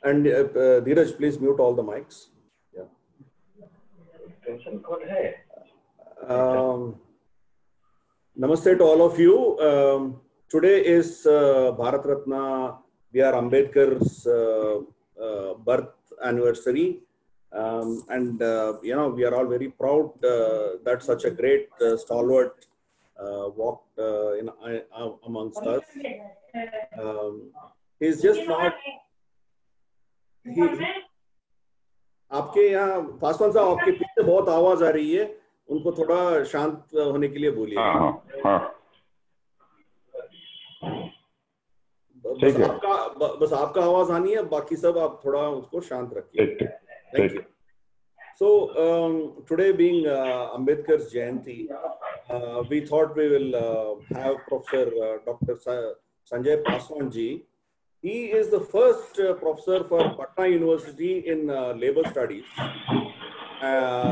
And Dheeraj, please mute all the mics. Yeah. Namaste to all of you. Today is Bharat Ratna B.R. Ambedkar's birth anniversary. And we are all very proud that such a great stalwart walked amongst us. He's just not. आपके यहाँ पासवान साहब, आपके पीछे बहुत आवाज आ रही है, उनको थोड़ा शांत होने के लिए बोलिए। बस आपका आवाज आनी है, बाकी सब आप थोड़ा उसको शांत रखिए। Thank you. So today being Ambedkar's Jayanti, we thought we will have Professor Dr. Sanjay Paswan ji. He is the first professor for Patna University in labor studies.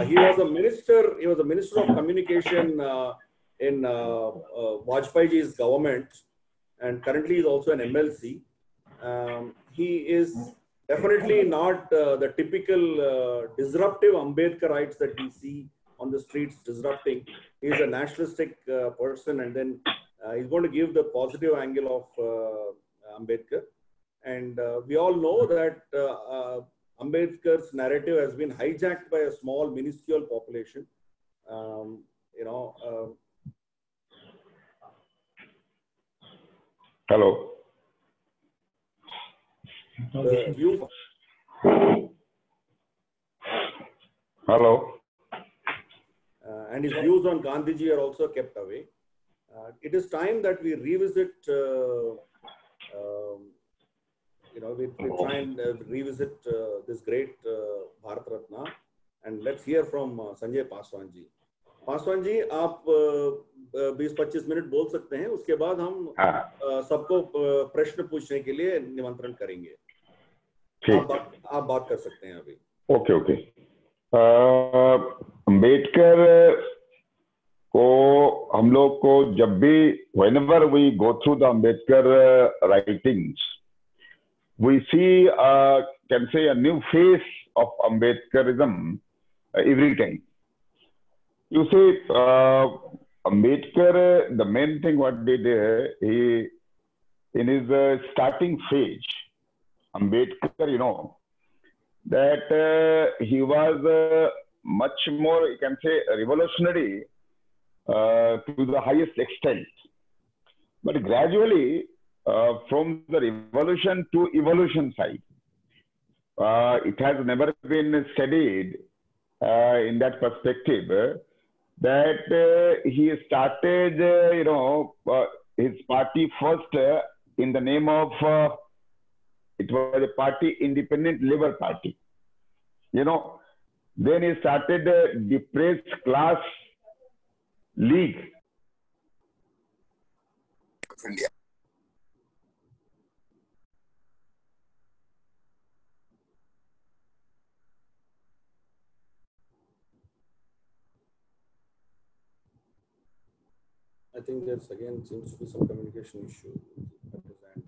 He was a minister. He was a minister of communication in Vajpayee ji's government, and currently is also an MLC. He is definitely not the typical disruptive Ambedkarites that we see on the streets disrupting. He is a nationalistic person, and then he's going to give the positive angle of Ambedkar. And we all know that Ambedkar's narrative has been hijacked by a small, minuscule population. Hello. Hello. And his views on Gandhiji are also kept away. It is time that we revisit, we try and revisit this great Bharat Ratna, and let's hear from Sanjay Paswan ji. Paswan ji, आप 20-25 minute बोल सकते हैं, उसके बाद हम सबको प्रश्न पूछने के लिए निमंत्रण करेंगे। आप बात कर सकते हैं अभी। ओके। अम्बेडकर को हम लोग को जब भी whenever we go through the Ambedkar writings, we see can say a new face of Ambedkarism every time. You see, Ambedkar, the main thing what did he in his starting phase, Ambedkar, that he was much more, you can say, revolutionary to the highest extent. But gradually, from the revolution to evolution side, it has never been studied in that perspective. That he started, his party first in the name of, it was a party, Independent Labour Party. Then he started Depressed Class League of India. I think there's again seems to be some communication issue at his end.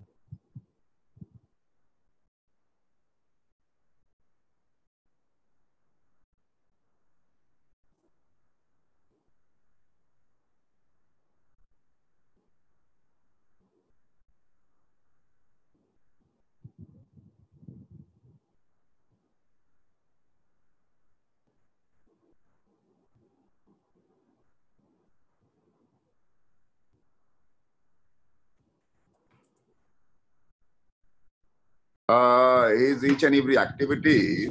His each and every activity.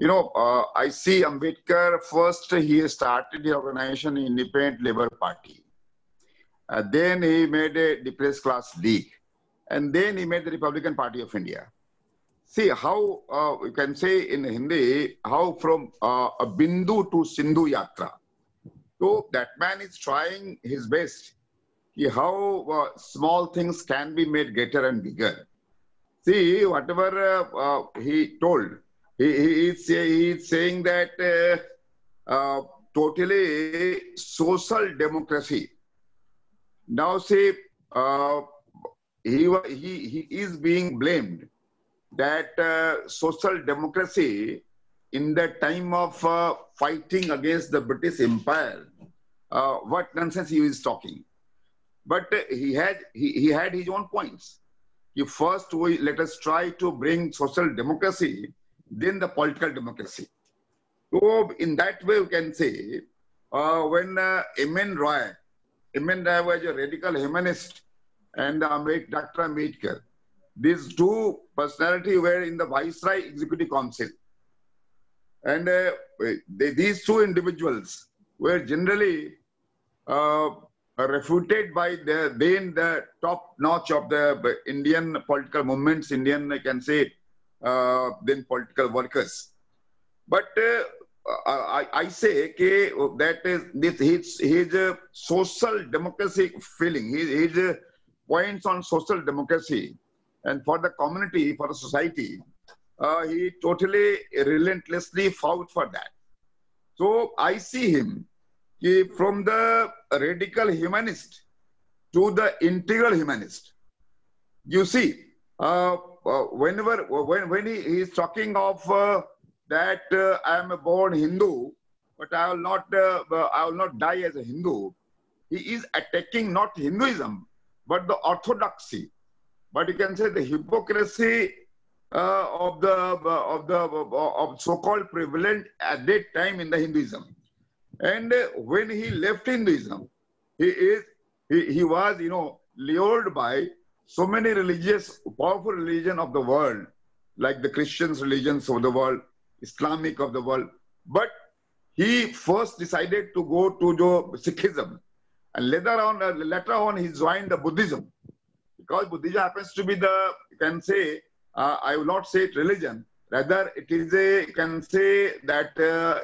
I see Ambedkar first, he started the organization Independent Labour Party. Then he made a Depressed Class League. And then he made the Republican Party of India. See how, you can say in Hindi, how from a Bindu to Sindhu Yatra. So that man is trying his best. How small things can be made greater and bigger. See, whatever he told, he is saying that totally social democracy. Now, see, he is being blamed that social democracy in the time of fighting against the British Empire, what nonsense he is talking. But he had his own points. First, let us try to bring social democracy, then the political democracy. So in that way, we can say, when M.N. Roy was a radical humanist, and Dr. Ambedkar, these two personalities were in the Viceroy Executive Council. And these two individuals were generally refuted by the top notch of the Indian political movements, I can say, then political workers. But I say that is his social democracy feeling, his points on social democracy and for the community, for the society, he totally relentlessly fought for that. So I see him from the radical humanist to the integral humanist. You see, when he is talking of that I am a born Hindu, but I will not die as a Hindu, he is attacking not Hinduism, but the orthodoxy. But you can say the hypocrisy of so-called prevalent at that time in the Hinduism. And when he left Hinduism, he was, lured by so many powerful religions of the world, like the Christian religions of the world, Islamic of the world. But he first decided to go to Sikhism, and later on he joined the Buddhism, because Buddhism happens to be the, you can say, I will not say it religion, rather it is you can say that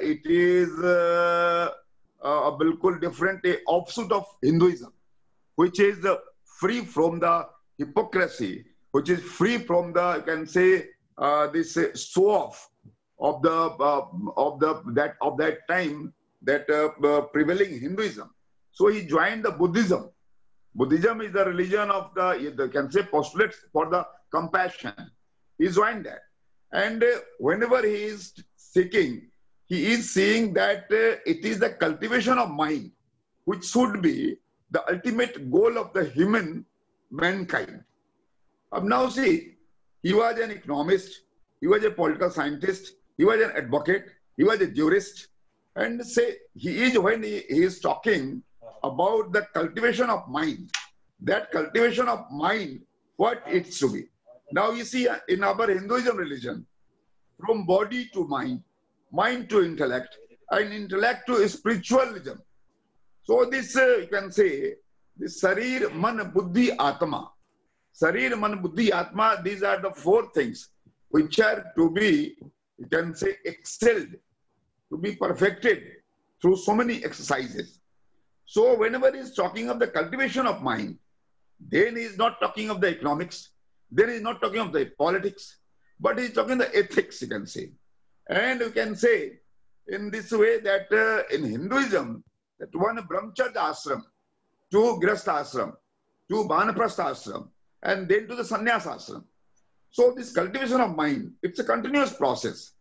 it is a bilkul different offshoot of Hinduism, which is free from the hypocrisy, which is free from the, you can say, this show-off of that time, that prevailing Hinduism. So he joined the Buddhism. Buddhism is the religion of you can say, postulates for the compassion. He joined that. And whenever he is seeking, he is seeing that it is the cultivation of mind which should be the ultimate goal of the mankind. Now see, he was an economist, he was a political scientist, he was an advocate, he was a jurist, and say when he is talking about the cultivation of mind, that cultivation of mind, what it should be. Now you see, in our Hinduism religion, from body to mind to intellect, and intellect to spiritualism. So this, you can say, this Sarir, Man, Buddhi, Atma. Sarir, Man, Buddhi, Atma, these are the four things which are to be, you can say, excelled, to be perfected through so many exercises. So whenever he is talking of the cultivation of mind, then he is not talking of the economics, then he is not talking of the politics, but he is talking the ethics, you can say. And you can say in this way that in Hinduism, that one Brahmacharya ashram, to Grihastha ashram, to Vanaprastha ashram, and then to the Sannyas ashram. So this cultivation of mind, it's a continuous process.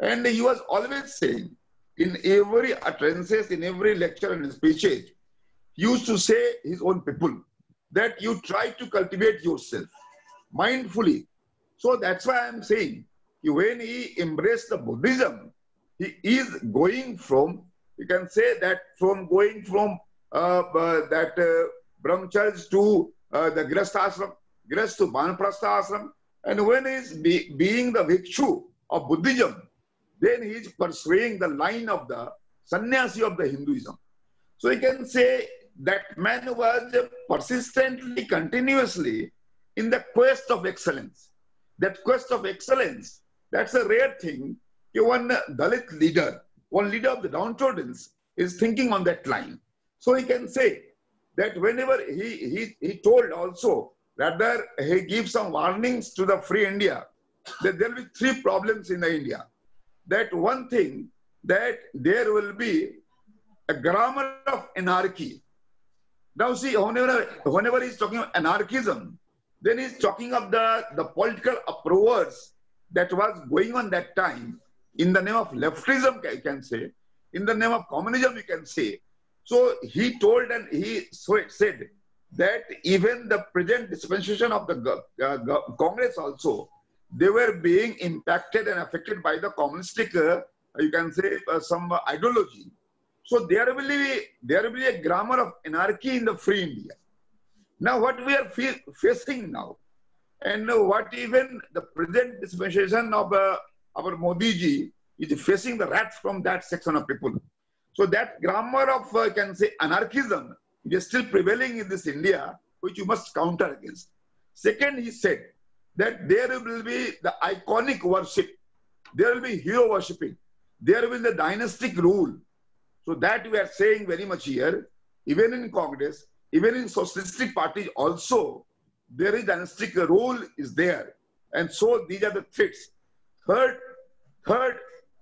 And he was always saying, in every utterances, in every lecture and speeches, he used to say his own people, that you try to cultivate yourself mindfully. So that's why I'm saying, when he embraced the Buddhism, he is going from, you can say that going from that Brahmacharya to the Grihastha ashram, Grihastha to Vanaprastha ashram, and when he is being the Bhikshu of Buddhism, then he is pursuing the line of the sannyasi of the Hinduism. So you can say that man was persistently, continuously in the quest of excellence. That quest of excellence, that's a rare thing. One Dalit leader, one leader of the downtrodden is thinking on that line. So he can say that whenever he told also, rather he gives some warnings to the free India, that there will be three problems in the India. That one thing, that there will be a grammar of anarchy. Now see, whenever he's talking of anarchism, then he's talking of the political approvers that was going on that time in the name of leftism, you can say, in the name of communism, you can say. So he told and he said that even the present dispensation of the Congress also, they were being impacted and affected by the communistic, you can say, some ideology. So there will be a grammar of anarchy in the free India. Now what we are facing now, and what even the present dispensation of our Modi ji is facing the wrath from that section of people. So that grammar of, can say, anarchism is still prevailing in this India, which you must counter against. Second, he said that there will be the iconic worship, there will be hero worshipping, there will be the dynastic rule. So that we are saying very much here, even in Congress, even in socialistic parties also, there is dynastic rule is there. And so these are the threats. Third,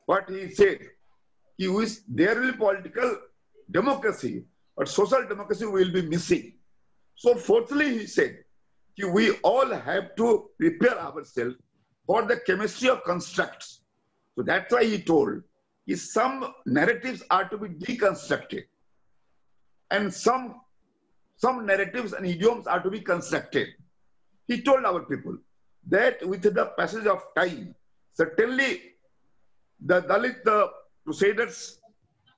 what he said, there will be political democracy, but social democracy will be missing. So fourthly, he said, we all have to prepare ourselves for the chemistry of constructs. So that's why he told, some narratives are to be deconstructed, and some narratives and idioms are to be constructed. He told our people that with the passage of time, certainly the Dalit crusaders,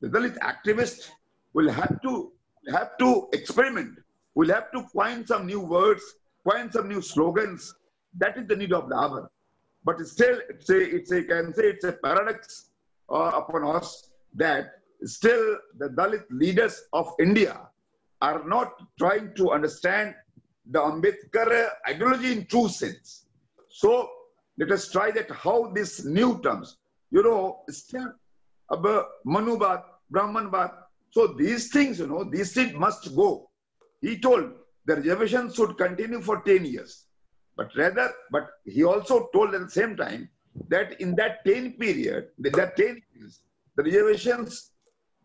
the Dalit activists will have to experiment, will have to find some new words, find some new slogans. That is the need of the hour. But still, it's a paradox upon us that still the Dalit leaders of India are not trying to understand the Ambedkar ideology in true sense. So let us try that how these new terms, still Manubad, Brahmanbad. So these things, these things must go. He told the reservation should continue for 10 years. But he also told at the same time that in that 10 period, that 10 years, the reservations,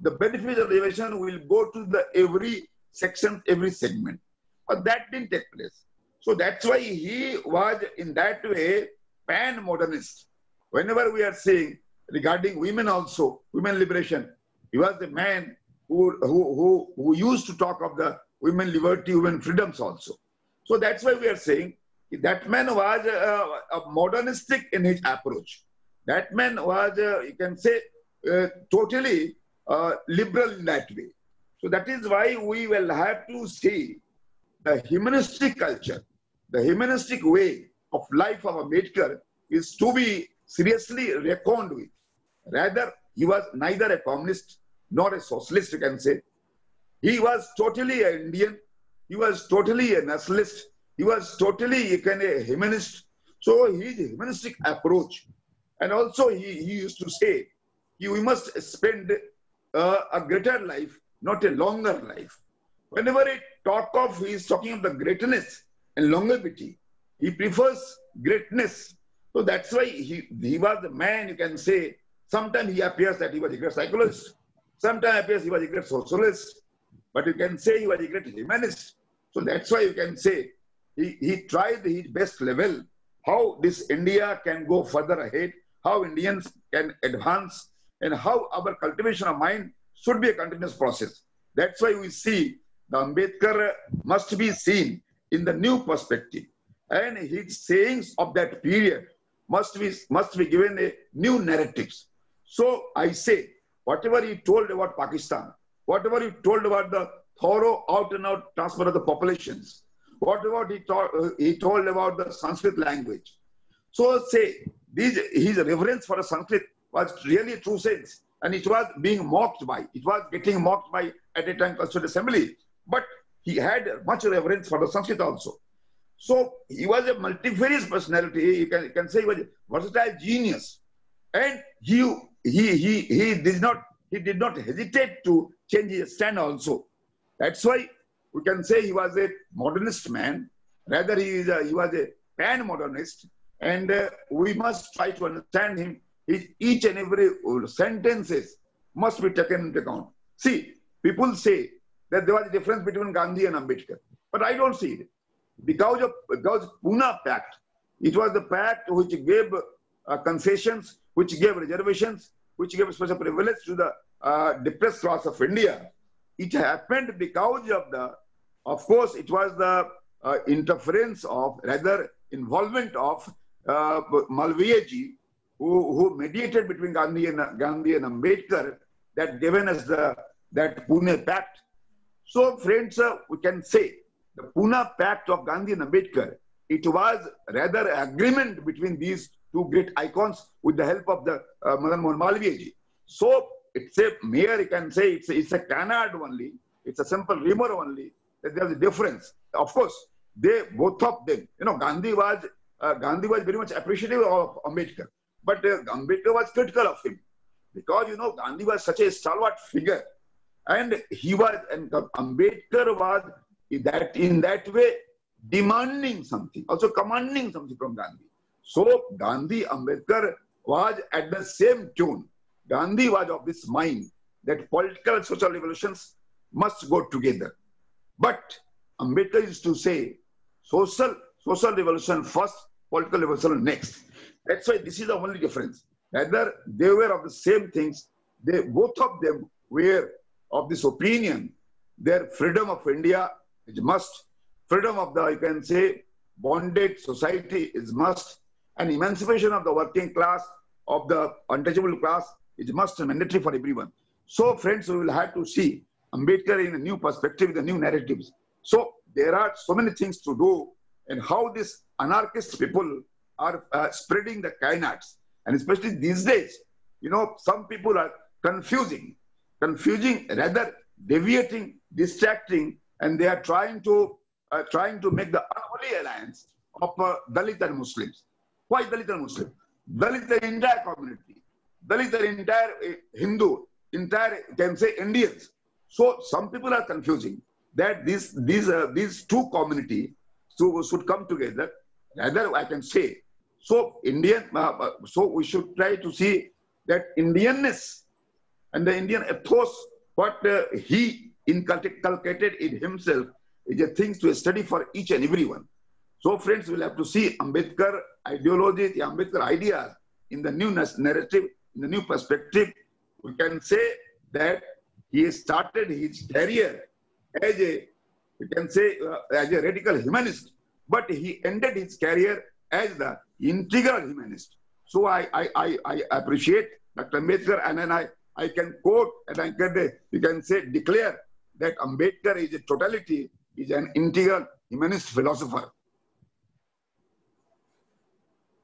the benefits of reservation will go to the every section, every segment. But that didn't take place. So that's why he was in that way pan-modernist. Whenever we are saying regarding women also, women liberation, he was the man who used to talk of the women liberty, women freedoms also. So that's why we are saying that man was a modernistic in his approach. That man was, you can say, totally liberal in that way. So that is why we will have to see the humanistic culture, the humanistic way of life of Ambedkar is to be seriously reckoned with. Rather, he was neither a communist nor a socialist, you can say. He was totally an Indian. He was totally a nationalist. He was totally a humanist. So his humanistic approach. And also he used to say, we must spend a greater life, not a longer life. Whenever he is talking of the greatness and longevity. He prefers greatness. So that's why he was the man, you can say. Sometimes he appears that he was a great psychologist. Sometimes appears he was a great socialist. But you can say he was a great humanist. So that's why you can say he tried his best level, how this India can go further ahead, how Indians can advance, and how our cultivation of mind should be a continuous process. That's why we see the Ambedkar must be seen in the new perspective. And his sayings of that period must be given a new narratives. So I say, whatever he told about Pakistan, whatever he told about the thorough out and out transfer of the populations, whatever he told about the Sanskrit language. So say, his reverence for the Sanskrit was really a true sense. And it was being mocked by, it was getting mocked by at a time Constituent Assembly. But he had much reverence for the Sanskrit also. So he was a multifarious personality. You can say he was a versatile genius. And he did not hesitate to change his stand also. That's why we can say he was a modernist man. Rather, he was a pan-modernist. And we must try to understand him. Each and every sentences must be taken into account. See, people say that there was a difference between Gandhi and Ambedkar. But I don't see it. Because Pune Pact, it was the pact which gave concessions, which gave reservations, which gave special privilege to the depressed class of India. It happened because of course, it was the interference of, rather involvement of Malviya ji, who mediated between Gandhi and Ambedkar, that given us that Pune Pact. So, friends, we can say the Pune Pact of Gandhi and Ambedkar, it was rather agreement between these two great icons with the help of the Madan Mohan Malviya ji. So, it's a mere, you can say, it's a canard only. It's a simple rumor only that there's a difference. Of course, both of them, Gandhi was very much appreciative of Ambedkar, but Ambedkar was critical of him because Gandhi was such a stalwart figure, and Ambedkar was in that way demanding something, also commanding something from Gandhi. So Gandhi, Ambedkar was at the same tune. Gandhi was of this mind that political and social revolutions must go together. But Ambedkar used to say, social revolution first, political revolution next. That's why this is the only difference. Rather, they were of the same things. Both of them were of this opinion. Their freedom of India is must. Freedom of the, you can say, bonded society is must. And emancipation of the working class, of the untouchable class, is must and mandatory for everyone. So, friends, we will have to see Ambedkar in a new perspective, the new narratives. So, there are so many things to do, and how these anarchist people are spreading the kayaks. And especially these days, some people are confusing, rather deviating, distracting, and they are trying to make the unholy alliance of Dalit and Muslims. Why Dalit and Muslim? Dalit the entire community, Dalit the entire Hindu, entire, can say, Indians. So some people are confusing that these two communities should come together. Rather, I can say, so so we should try to see that Indianness and the Indian ethos, what he inculcated in himself, is a thing to study for each and everyone. So, friends, we'll have to see Ambedkar ideology, the Ambedkar ideas in the new narrative, in the new perspective. We can say that he started his career as a, we can say, as a radical humanist, but he ended his career as the integral humanist. So I appreciate Dr. Ambedkar, and then I can quote and I can, you can say, declare that Ambedkar is a totality, is an integral humanist philosopher.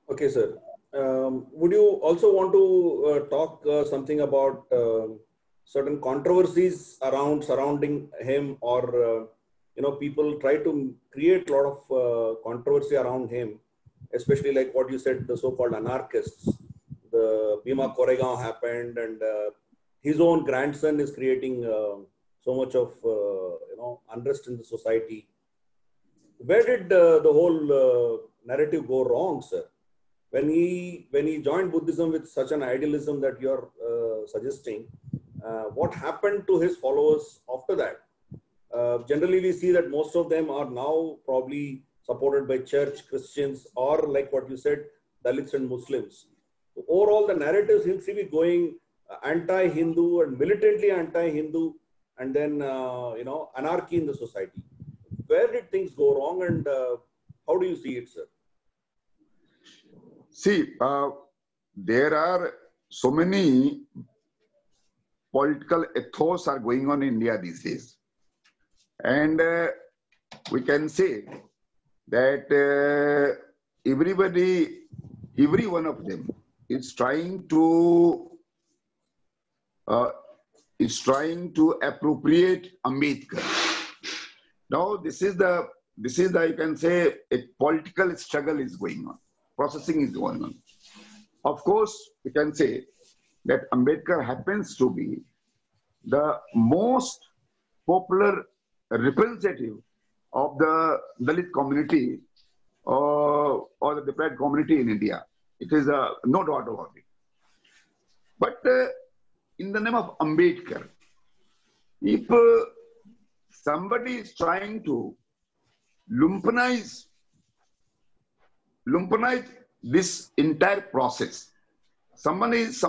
Okay, sir. Would you also want to talk something about certain controversies surrounding him, or people try to create a lot of controversy around him, especially like what you said, the so-called anarchists. The Bhima Koregaon happened, and his own grandson is creating so much of unrest in the society. Where did the whole narrative go wrong, sir? When he joined Buddhism with such an idealism that you're suggesting, what happened to his followers after that? Generally, we see that most of them are now probably supported by church, Christians, or like what you said, Dalits and Muslims. So overall, the narrative seems to be going anti-Hindu and militantly anti-Hindu, and then anarchy in the society. Where did things go wrong, and how do you see it, sir? See, there are so many political ethos are going on in India these days. And we can say that every one of them is trying to appropriate Ambedkar. Now, this is the you can say a political struggle is going on. Processing is going on. Of course, we can say that Ambedkar happens to be the most popular representative of the Dalit community or the deprived community in India. It is no doubt about it. But in the name of Ambedkar, if somebody is trying to lumpenize this entire process. Somebody is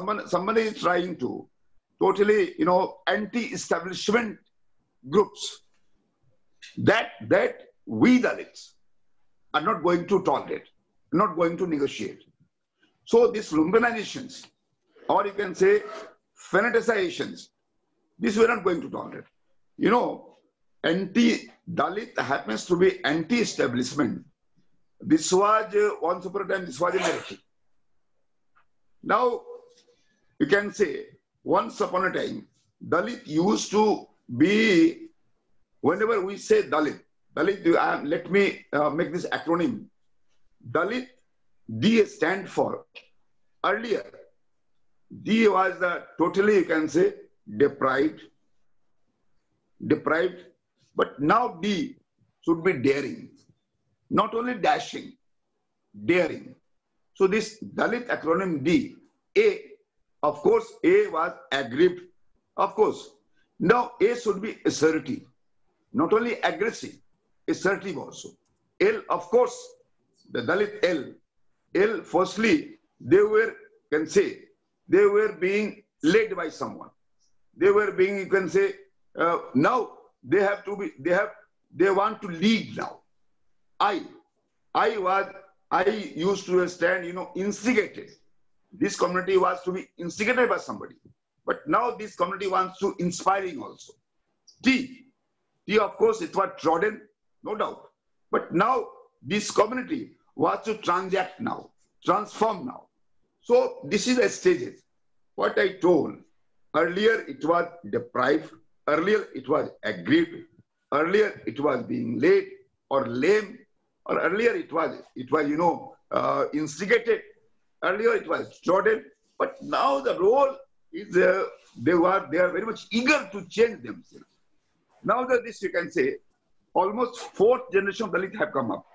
trying to totally, anti-establishment groups that we Dalits are not going to tolerate, not going to negotiate. So these Lumbanizations, or you can say fanatizations, this we are not going to tolerate. Anti-Dalit happens to be anti-establishment. This was once upon a time, this was a narrative. Now, you can say, once upon a time, Dalit used to be, whenever we say Dalit, let me make this acronym. Dalit, D stand for, earlier, D was totally, you can say, deprived, but now D should be daring. Not only dashing, daring. So this Dalit acronym D, A, of course, A was aggrieved, of course. Now A should be assertive, not only aggressive, assertive also. L, of course, the Dalit L, firstly, they were, can say, they were being led by someone. They were being, you can say, now they have to be, they want to lead now. I used to stand, instigated. This community was to be instigated by somebody. But now this community wants to inspiring also. T, of course, it was trodden, no doubt. But now this community wants to transact now, transform now. So this is the stages. What I told, earlier it was deprived, earlier it was aggrieved, earlier it was being led or lame, or earlier it was instigated, earlier it was trodden, but now the role is, they are very much eager to change themselves. Now that this, you can say, almost 4th generation of Dalit have come up.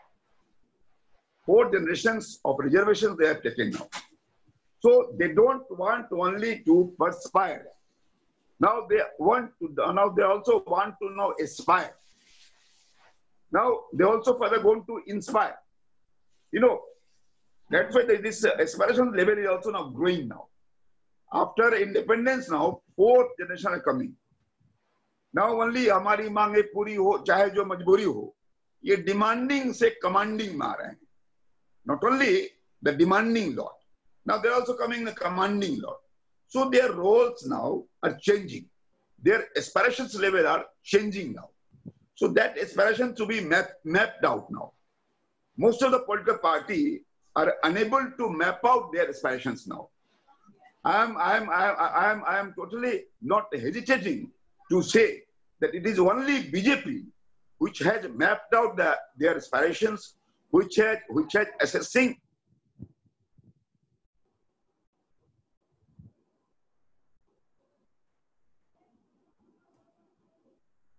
4 generations of reservations they have taken now. So they don't want only to perspire. Now they also want to now aspire. Now they also further going to inspire. That's why this aspiration level is also now growing now. After independence now, 4th generation are coming. Now only हमारी मांगे पूरी हो, चाहे जो मजबूरी हो, ये demanding से commanding में आ रहे हैं. Not only the demanding lot. Now they're also coming the commanding lot. So their roles now are changing. Their aspirations level are changing now. So that aspiration to be mapped out now. Most of the political party are unable to map out their aspirations now. I am totally not hesitating to say that it is only BJP which has mapped out their aspirations, which had assessing.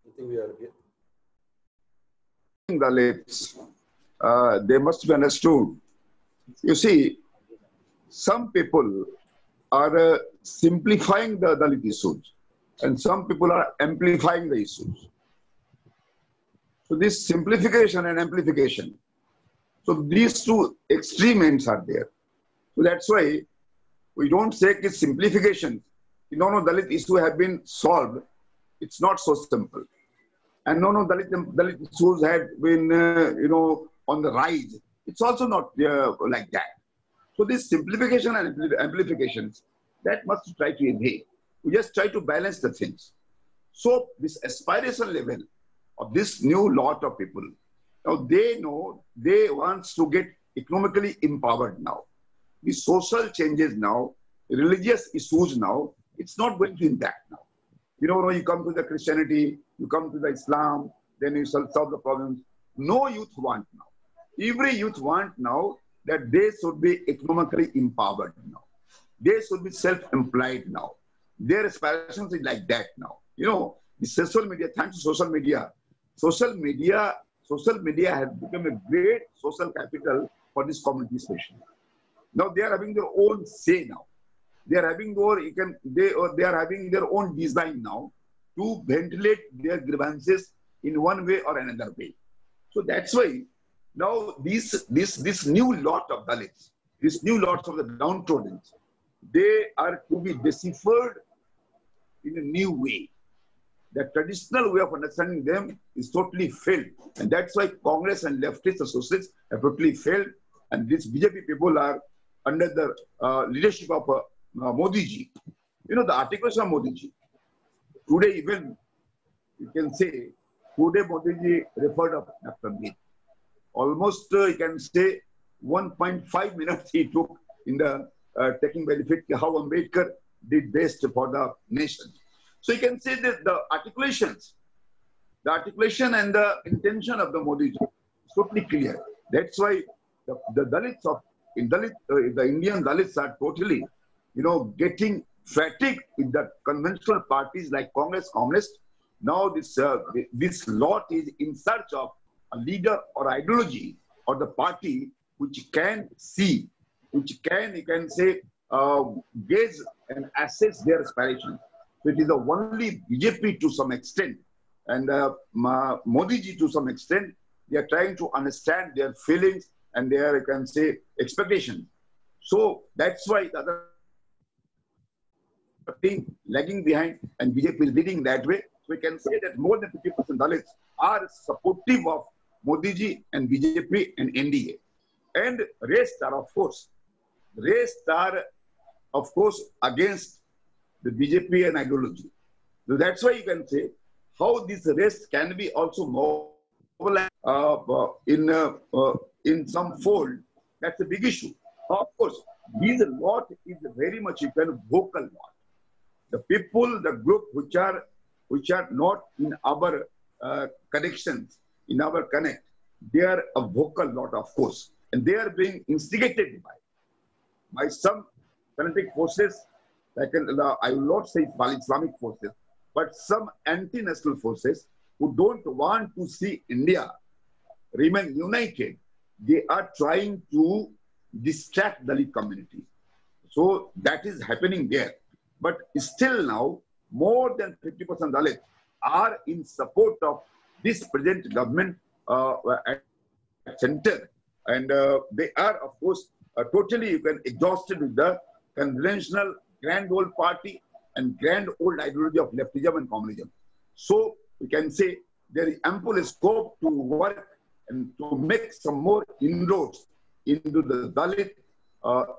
I think we are here. Dalits, they must be understood. You see, some people are simplifying the Dalit issues, and some people are amplifying the issues. So this simplification and amplification. So these two extreme ends are there. So that's why we don't say it's simplification. Dalit issue have been solved. It's not so simple. And Dalit issues had been, on the rise. It's also not like that. So this simplification and amplifications, that must try to evade. We just try to balance the things. So this aspiration level of this new lot of people, now they know they want to get economically empowered now. The social changes now, religious issues now, it's not going to impact now. You come to the Christianity, you come to the Islam, then you solve the problems. No youth want now. Every youth want now that they should be economically empowered now. They should be self-employed now. Their aspirations is like that now. The social media, thanks to social media has become a great social capital for this community especially. Now they are having their own say now. They are having their own design now to ventilate their grievances in one way or another way. So that's why now this new lot of Dalits, these new lots of the downtrodden, they are to be deciphered in a new way. The traditional way of understanding them is totally failed. And that's why Congress and leftists and socialists have totally failed. And these BJP people are under the leadership of Modi ji. You know, the articles of Modi ji. Today even, you can say, today Modi ji referred of Dr. Ambedkar. Almost, you can say, 1.5 minutes he took in the taking benefit how Ambedkar did best for the nation. So you can say that the articulation and the intention of the Modi ji is totally clear. That's why the Dalits of the Indian Dalits are totally, you know, getting fatigued with the conventional parties like Congress, Communist. Now this lot is in search of a leader or ideology or the party which can see, which can, you can say, gaze and assess their aspirations. So it is the only BJP to some extent and Modi ji to some extent, they are trying to understand their feelings and their, you can say, expectations. So that's why the other thing lagging behind and BJP is leading that way. So we can say that more than 50% Dalits are supportive of Modi ji and BJP and NDA. And rest are, of course, against the BJP and ideology. So that's why you can say how this rest can be also mobilized in some fold. That's a big issue. Of course, this lot is very much a kind of vocal lot. The people, the group which are not in our connections, in our connect, they are a vocal lot, of course, and they are being instigated by some fanatic forces, like I will not say Islamic forces, but some anti-national forces who don't want to see India remain united. They are trying to distract Dalit community. So that is happening there. But still now, more than 50% Dalits are in support of this present government at center. And they are, of course, totally exhausted with the conventional grand old party and grand old ideology of leftism and communism. So we can say there is ample scope to work and to make some more inroads into the Dalit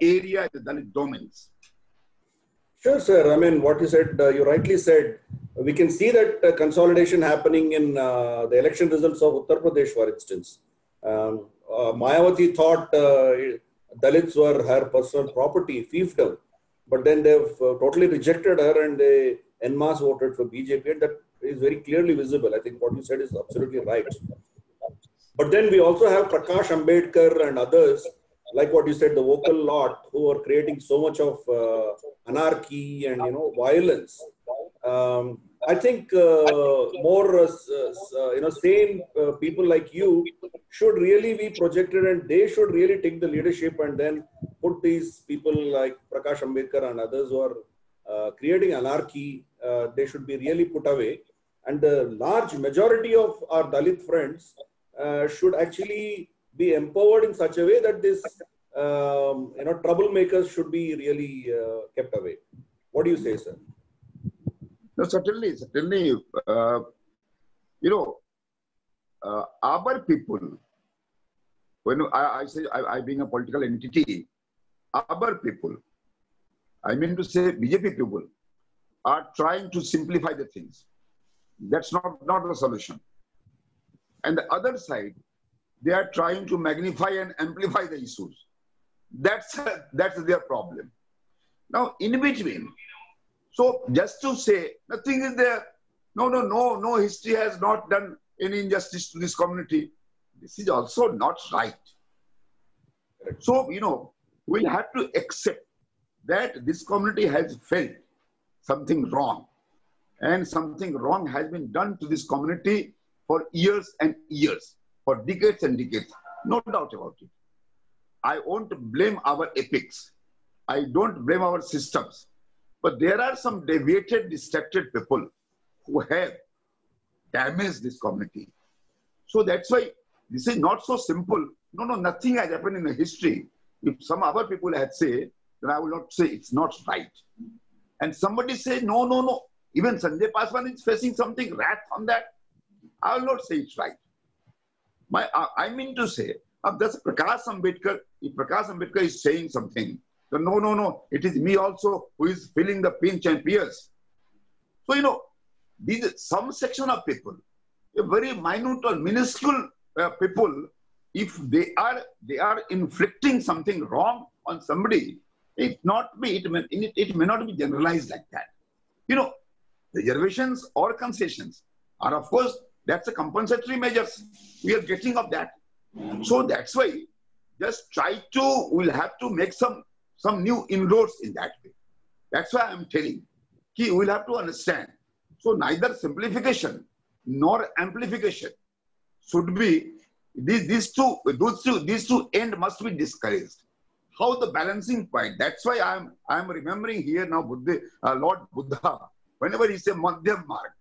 area, the Dalit domains. Sure, sir. I mean, what you said, you rightly said, we can see that consolidation happening in the election results of Uttar Pradesh, for instance. Mayawati thought Dalits were her personal property, fiefdom, but then they've totally rejected her and they en masse voted for BJP, and that is very clearly visible. I think what you said is absolutely right. But then we also have Prakash Ambedkar and others, like what you said, the vocal lot, who are creating so much of anarchy and, you know, violence. I think more sane people like you should really be projected, and they should really take the leadership and then put these people like Prakash Ambedkar and others who are creating anarchy, they should be really put away. And the large majority of our Dalit friends should actually be empowered in such a way that this troublemakers should be really kept away. What do you say, sir? No, certainly. Our people, when I say I being a political entity, our people, I mean to say BJP people, are trying to simplify the things. That's not the solution. And the other side, they are trying to magnify and amplify the issues. That's their problem. Now, in between, so just to say, nothing is there. No, history has not done any injustice to this community. This is also not right. So, we'll have to accept that this community has felt something wrong. And something wrong has been done to this community for years and years, for decades and decades. No doubt about it. I won't blame our epics. I don't blame our systems. But there are some deviated, distracted people who have damaged this community. So that's why this is not so simple. No, nothing has happened in the history If some other people had said, then I will not say it's not right. And somebody say, no, no, no. Even Sanjay Paswan is facing something wrath on that. I will not say it's right. I mean to say, that's Prakash Ambedkar. If Prakash Ambedkar is saying something, then no, no, no. It is me also who is feeling the pinch and tears. So, you know, these some section of people, a very minute or minuscule people, if they are inflicting something wrong on somebody, it may not be generalized like that. You know, reservations or concessions are, of course, that's a compensatory measures we are getting of that. So that's why just we'll have to make some new inroads in that way. That's why I'm telling you, we'll have to understand. So neither simplification nor amplification should be, these two end must be discouraged. How the balancing point, that's why I'm remembering here now Lord Buddha, whenever he says Madhyam Marg.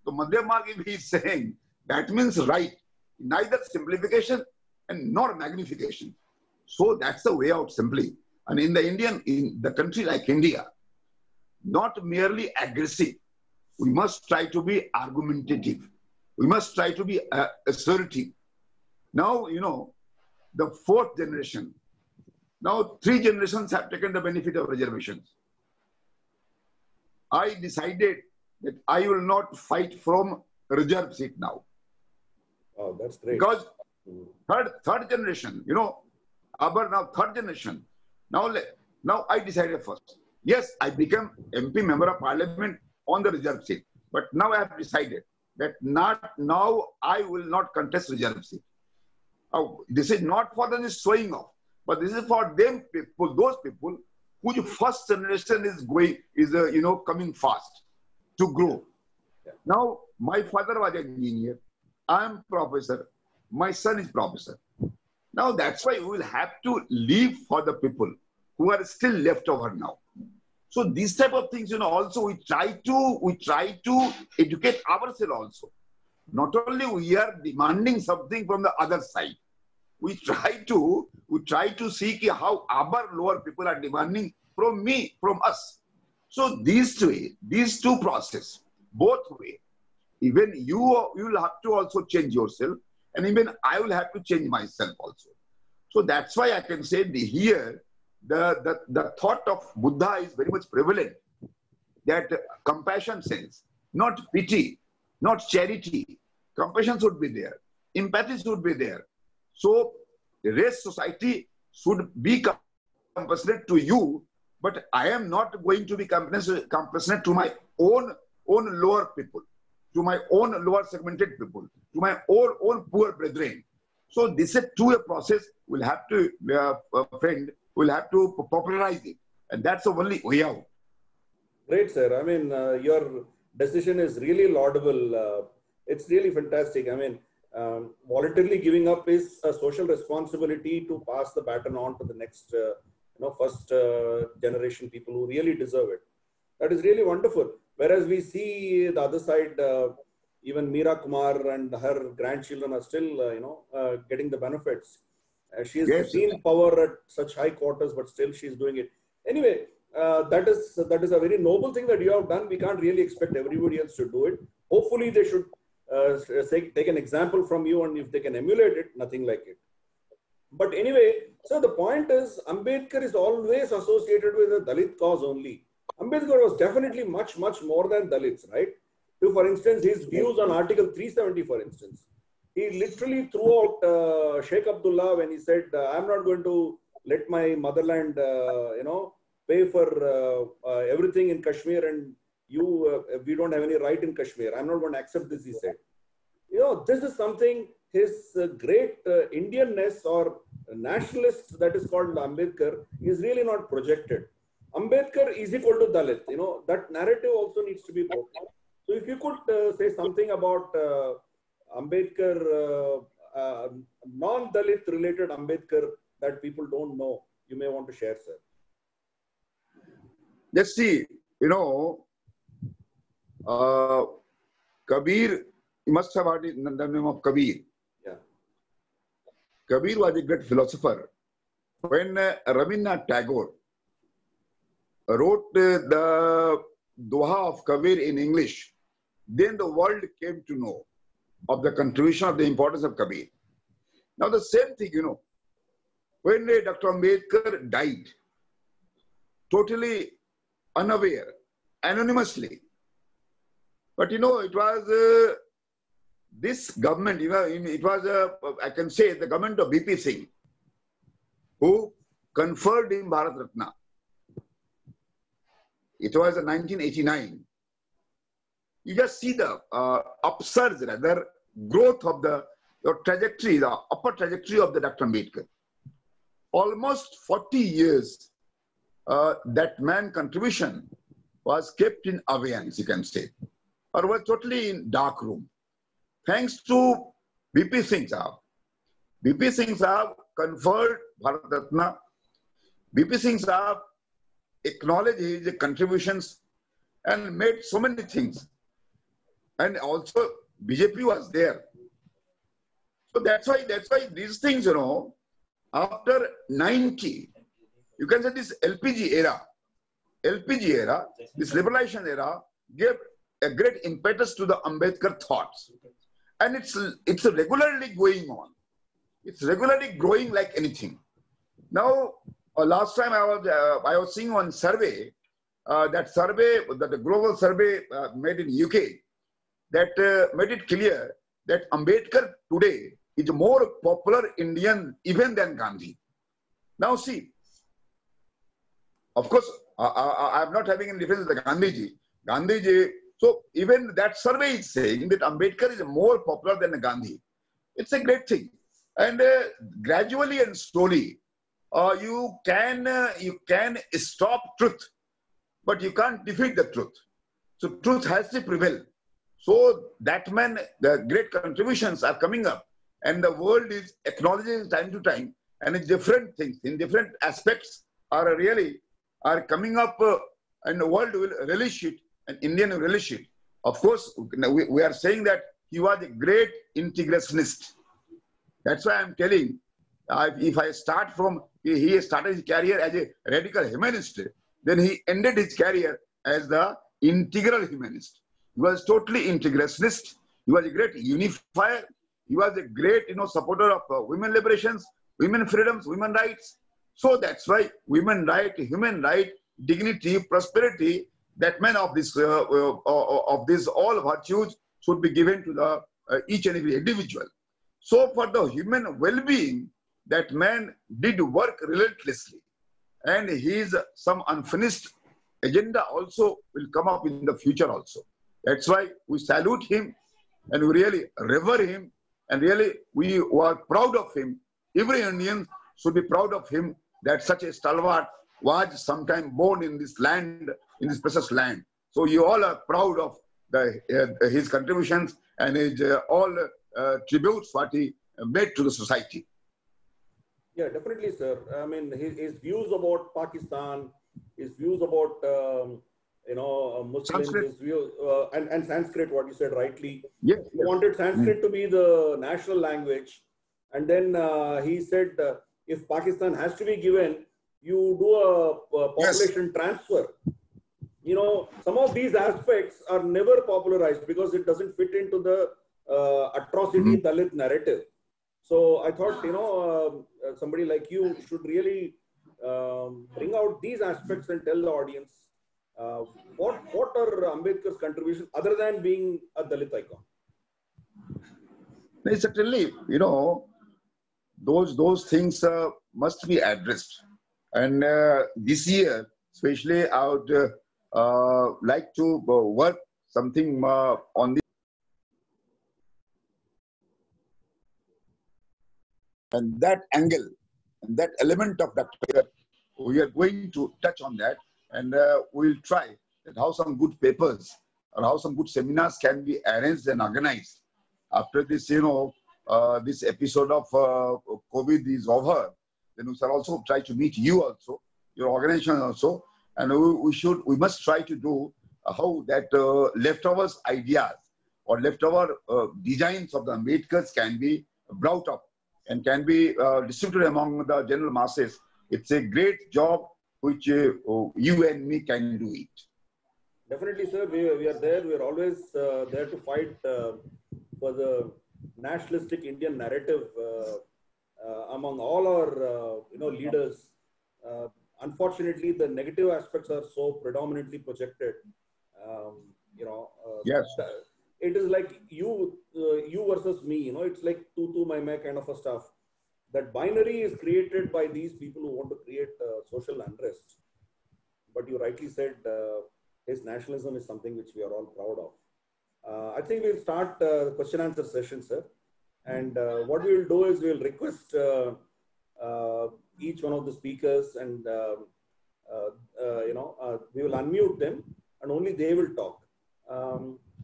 So Madhyam Marg, if he is saying, that means right, neither simplification and nor magnification. So that's the way out simply. And in the country like India, not merely aggressive, we must try to be argumentative. We must try to be assertive. Now, you know, the fourth generation, now 3 generations have taken the benefit of reservations. I decided that I will not fight from reserve seat now. Oh, that's great. Because third generation, you know, aber now third generation. Now I decided first. Yes, I became MP member of parliament on the reserve seat. But now I have decided that now I will not contest reserve seat. This is not for the showing off, but this is for them people, those people whose first generation is coming fast to grow. Yeah. Now, my father was an engineer. I am professor. My son is professor. Now that's why we will have to leave for the people who are still left over now. So these type of things, you know, also we try to educate ourselves also. Not only we are demanding something from the other side, we try to see how our lower people are demanding from us. So these two process, both way. Even you will have to also change yourself, and even I will have to change myself also. So that's why I can say here the thought of Buddha is very much prevalent. That compassion sense, not pity, not charity. Compassion should be there. Empathy should be there. So race society should be compassionate to you, but I am not going to be compassionate to my own lower people, to my own lower segmented people, to my own poor brethren. So this is a process. We'll have to, friend, we'll have to popularize it. And that's the only way out. Great, sir. I mean, your decision is really laudable. It's really fantastic. I mean, voluntarily giving up is a social responsibility to pass the baton on to the next, first generation people who really deserve it. That is really wonderful. Whereas we see the other side, even Meera Kumar and her grandchildren are still, getting the benefits. She has seen power at such high quarters, but still she's doing it. Anyway, that is a very noble thing that you have done. We can't really expect everybody else to do it. Hopefully, they should take an example from you, and if they can emulate it, nothing like it. But anyway, so the point is, Ambedkar is always associated with the Dalit cause only. Ambedkar was definitely much, much more than Dalits, right? So, for instance, his views on Article 370, for instance, he literally threw out Sheikh Abdullah when he said, I'm not going to let my motherland, pay for everything in Kashmir, and we don't have any right in Kashmir. I'm not going to accept this, he said. This is something, his great Indianness or nationalist that is called Ambedkar is really not projected. Ambedkar is equal to Dalit. That narrative also needs to be broken. So if you could say something about Ambedkar, non-Dalit related Ambedkar that people don't know, you may want to share, sir. Let's see, Kabir, you must have heard the name of Kabir. Yeah. Kabir was a great philosopher. when Rabindranath Tagore wrote the Doha of Kabir in English, then the world came to know of the contribution of the importance of Kabir. Now the same thing, when Dr. Ambedkar died, totally unaware, anonymously. But it was this government, it was, I can say, the government of BP Singh, who conferred him Bharat Ratna. It was in 1989. You just see the upsurge, rather, growth of the trajectory, the upper trajectory of the Dr. Ambedkar. Almost 40 years, that man's contribution was kept in abeyance, you can say, or was totally in dark room. Thanks to BP Singh Sahab. BP Singh Sahab conferred Bharat Ratna. BP Singh Sahab acknowledged his contributions and made so many things. And also BJP was there. So that's why these things, after 90, you can say this LPG era, this liberalization era gave a great impetus to the Ambedkar thoughts. And it's regularly going on. It's regularly growing like anything. Now, last time I was seeing one survey, that the global survey made in UK, that made it clear that Ambedkar today is a more popular Indian even than Gandhi. Now see, of course, I'm not having any difference with Gandhiji. So even that survey is saying that Ambedkar is more popular than Gandhi. It's a great thing. And gradually and slowly, you can stop truth, but you can't defeat the truth. So truth has to prevail. So that man, the great contributions are coming up, and the world is acknowledging time to time, and in different things, in different aspects are coming up, and the world will relish it, and Indian will relish it. Of course, we are saying that he was a great integrationist. That's why I'm telling, if I start from, he started his career as a radical humanist, then he ended his career as the integral humanist. He was totally integrationist. He was a great unifier. He was a great, supporter of women liberations, women freedoms, women rights. So that's why women right, human right, dignity, prosperity, that man of this all virtues should be given to the each and every individual. So for the human well-being, that man did work relentlessly, and his some unfinished agenda also will come up in the future also. That's why we salute him, and we really revere him, and really we are proud of him. Every Indian should be proud of him, that such a stalwart was sometime born in this land, in this precious land. So you all are proud of his contributions and his all tributes what he made to the society. Yeah, definitely, sir. I mean, his views about Pakistan, his views about Muslims, Sanskrit. His views, and Sanskrit, what you said rightly. Yes, he wanted Sanskrit to be the national language, and then he said if Pakistan has to be given, you do a population transfer. Some of these aspects are never popularized because it doesn't fit into the atrocity Dalit narrative. So I thought, somebody like you should really bring out these aspects and tell the audience what are Ambedkar's contributions other than being a Dalit icon. Certainly, those things must be addressed. And this year, especially, I would like to work something on the and that angle, and that element of Dr. We are going to touch on that, and we'll try that how some good papers or how some good seminars can be arranged and organized after this, this episode of COVID is over. Then we shall also try to meet you also, your organization also, and we must try to do how that leftovers ideas or leftover designs of the Ambedkars can be brought up and can be distributed among the general masses it's a great job which you and me can do it. Definitely, sir. We are there. We are always there to fight for the nationalistic Indian narrative among all our leaders. Unfortunately, the negative aspects are so predominantly projected. Yes. It is like you versus me. It's like tu my kind of a stuff. That binary is created by these people who want to create social unrest. But you rightly said his nationalism is something which we are all proud of. I think we'll start the question answer session, sir. And what we will do is we will request each one of the speakers, and we will unmute them, and only they will talk.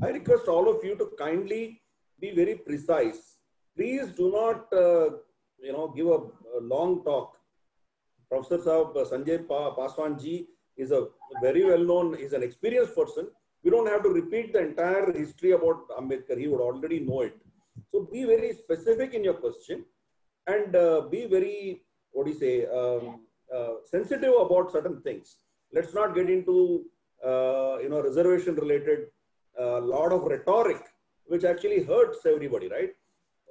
I request all of you to kindly be very precise. Please do not, give a long talk. Professor Sahab, Sanjay Paswan ji is a very well-known, is an experienced person. We don't have to repeat the entire history about Ambedkar. He would already know it. So be very specific in your question, and be very, sensitive about certain things. Let's not get into, reservation-related lot of rhetoric, which actually hurts everybody, right?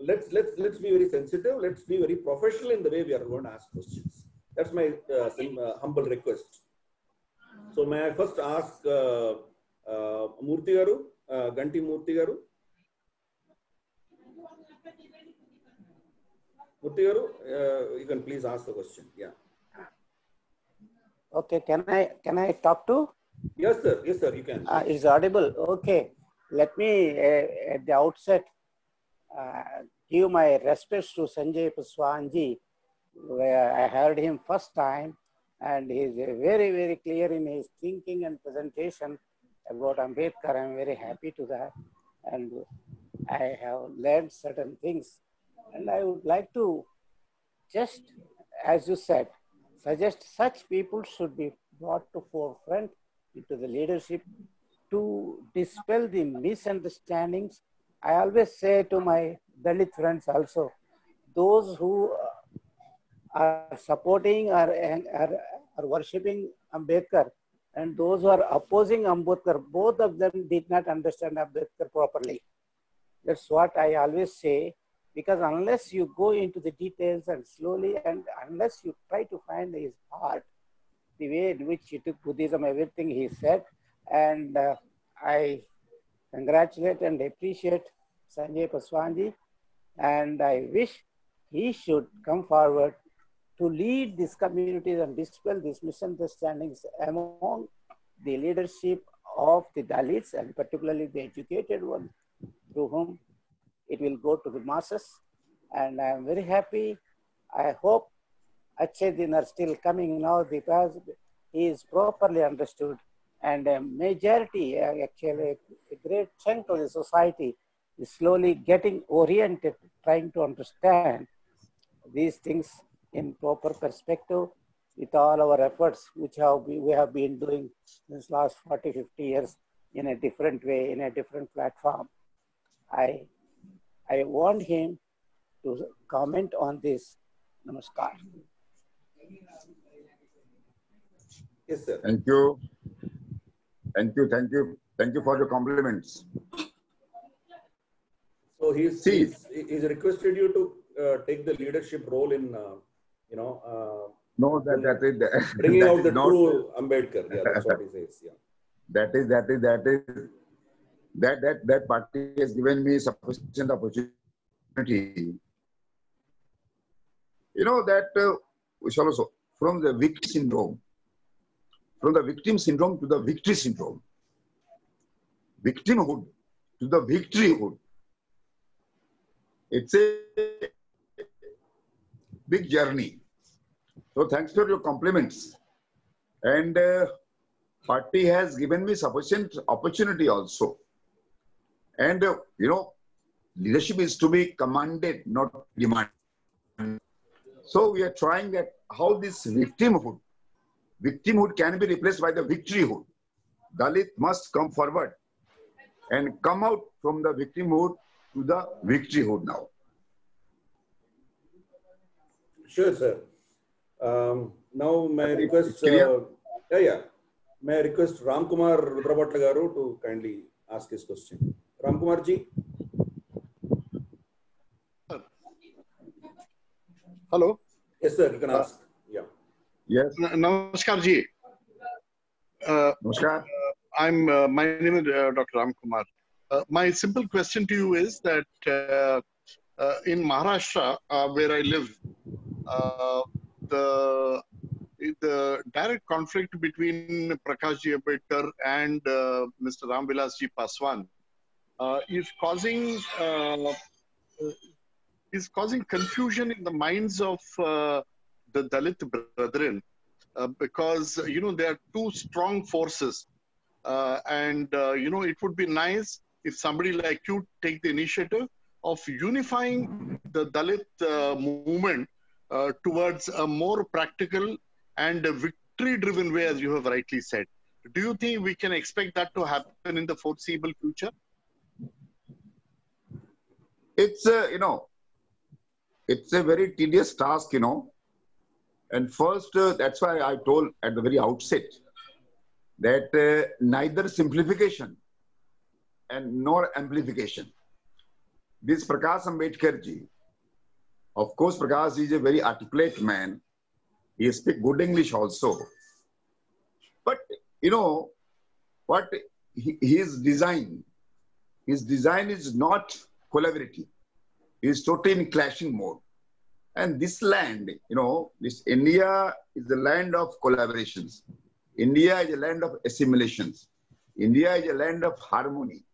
Let's be very sensitive. Let's be very professional in the way we are going to ask questions. That's my humble request. So may I first ask Murthy Garu, Ganti Murthy Garu. Murthy Garu, you can please ask the question. Yeah. Okay. Can I talk to? Yes, sir. Yes, sir. You can. It's audible. Okay. Let me at the outset give my respects to Sanjay Paswan ji, where I heard him first time, and he is very, very clear in his thinking and presentation about Ambedkar. I'm very happy to that, and I have learned certain things. And I would like to just, as you said, suggest such people should be brought to forefront into the leadership to dispel the misunderstandings. I always say to my Dalit friends also, those who are supporting or worshipping Ambedkar and those who are opposing Ambedkar, both of them did not understand Ambedkar properly. That's what I always say, because unless you go into the details and slowly, and unless you try to find his heart, the way in which he took Buddhism, everything he said, and I congratulate and appreciate Sanjay Paswan ji, and I wish he should come forward to lead these communities and dispel these misunderstandings among the leadership of the Dalits, and particularly the educated ones, through whom it will go to the masses. And I am very happy. I hope Achhe Din are still coming now, because he is properly understood, and a majority, actually a great chunk of the society is slowly getting oriented, trying to understand these things in proper perspective with all our efforts, which we have been doing since last 40, 50 years in a different way, in a different platform. I want him to comment on this. Namaskar. Yes, sir. Thank you. Thank you. Thank you. Thank you for your compliments. So he's requested you to take the leadership role in, no, that is bringing that out is the not, true Ambedkar. Yeah, that's what he says. Yeah. That party has given me sufficient opportunity. You know that we shall also, from the victim syndrome to the victory syndrome, victimhood to the victoryhood. It's a big journey. So thanks for your compliments. And party has given me sufficient opportunity also. And leadership is to be commanded, not demanded. So we are trying that how this victimhood can be replaced by the victoryhood. Dalit must come forward and come out from the victimhood to the victoryhood now. Sure, sir. Now may I request, may I request Ram Kumar Rudrabhatla garu to kindly ask his question. Ram Kumar ji. Hello. Yes, sir. You can ask. Yeah. Yes. Namaskar ji. Namaskar. My name is Dr. Ram Kumar. My simple question to you is that in Maharashtra, where I live, the direct conflict between Prakash Ji Ambedkar and Mr. Ram Vilas Ji Paswan is causing confusion in the minds of the Dalit brethren because there are two strong forces, and it would be nice if somebody like you take the initiative of unifying the Dalit movement towards a more practical and a victory-driven way, as you have rightly said. Do you think we can expect that to happen in the foreseeable future? It's it's a very tedious task, And first, that's why I told at the very outset that neither simplification and nor amplification. This Prakash Ambedkar ji, of course, Prakash is a very articulate man. He speaks good English also. But, what his design is not collaborative. He is totally in clashing mode. And this land, this India is the land of collaborations. India is a land of assimilations. India is a land of harmony.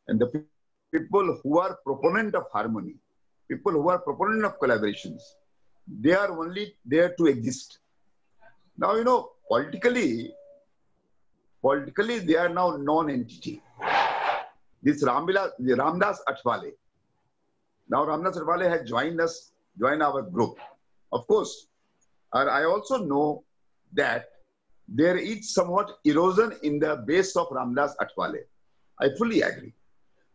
And the people who are proponent of harmony, people who are proponent of collaborations, they are only there to exist. Now, politically, they are now non-entity. This Ramdas Athwale. Now, Ramdas Athwale has joined our group. Of course, I also know that there is somewhat erosion in the base of Ramdas Athwale. I fully agree.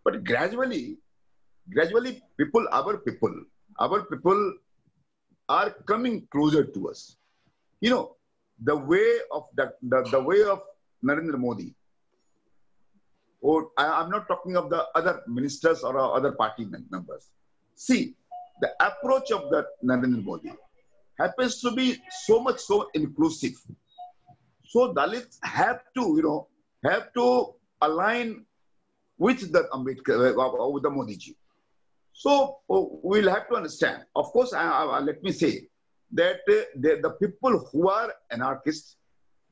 But gradually, our people are coming closer to us. The way of the way of Narendra Modi. Or I'm not talking of the other ministers or other party members. See, the approach of the Narendra Modi happens to be so inclusive. So Dalits have to align with the Ambedkar, with the Modi ji. So we'll have to understand. Of course, let me say that the people who are anarchists,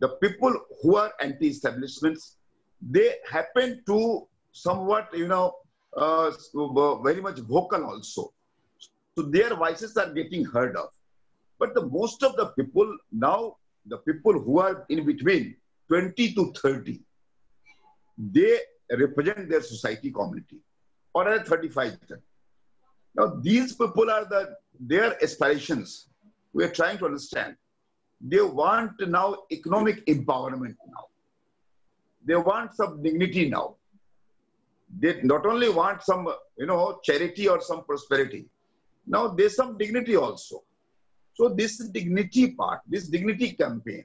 the people who are anti-establishments, they happen to somewhat, very much vocal also. So their voices are getting heard of. But the most of the people now, the people who are in between 20 to 30, they represent their society community, or at 35. Now these people are their aspirations. We are trying to understand. They want now economic empowerment now. They want some dignity now. They not only want some, charity or some prosperity. Now there's some dignity also. So this dignity part, this dignity campaign,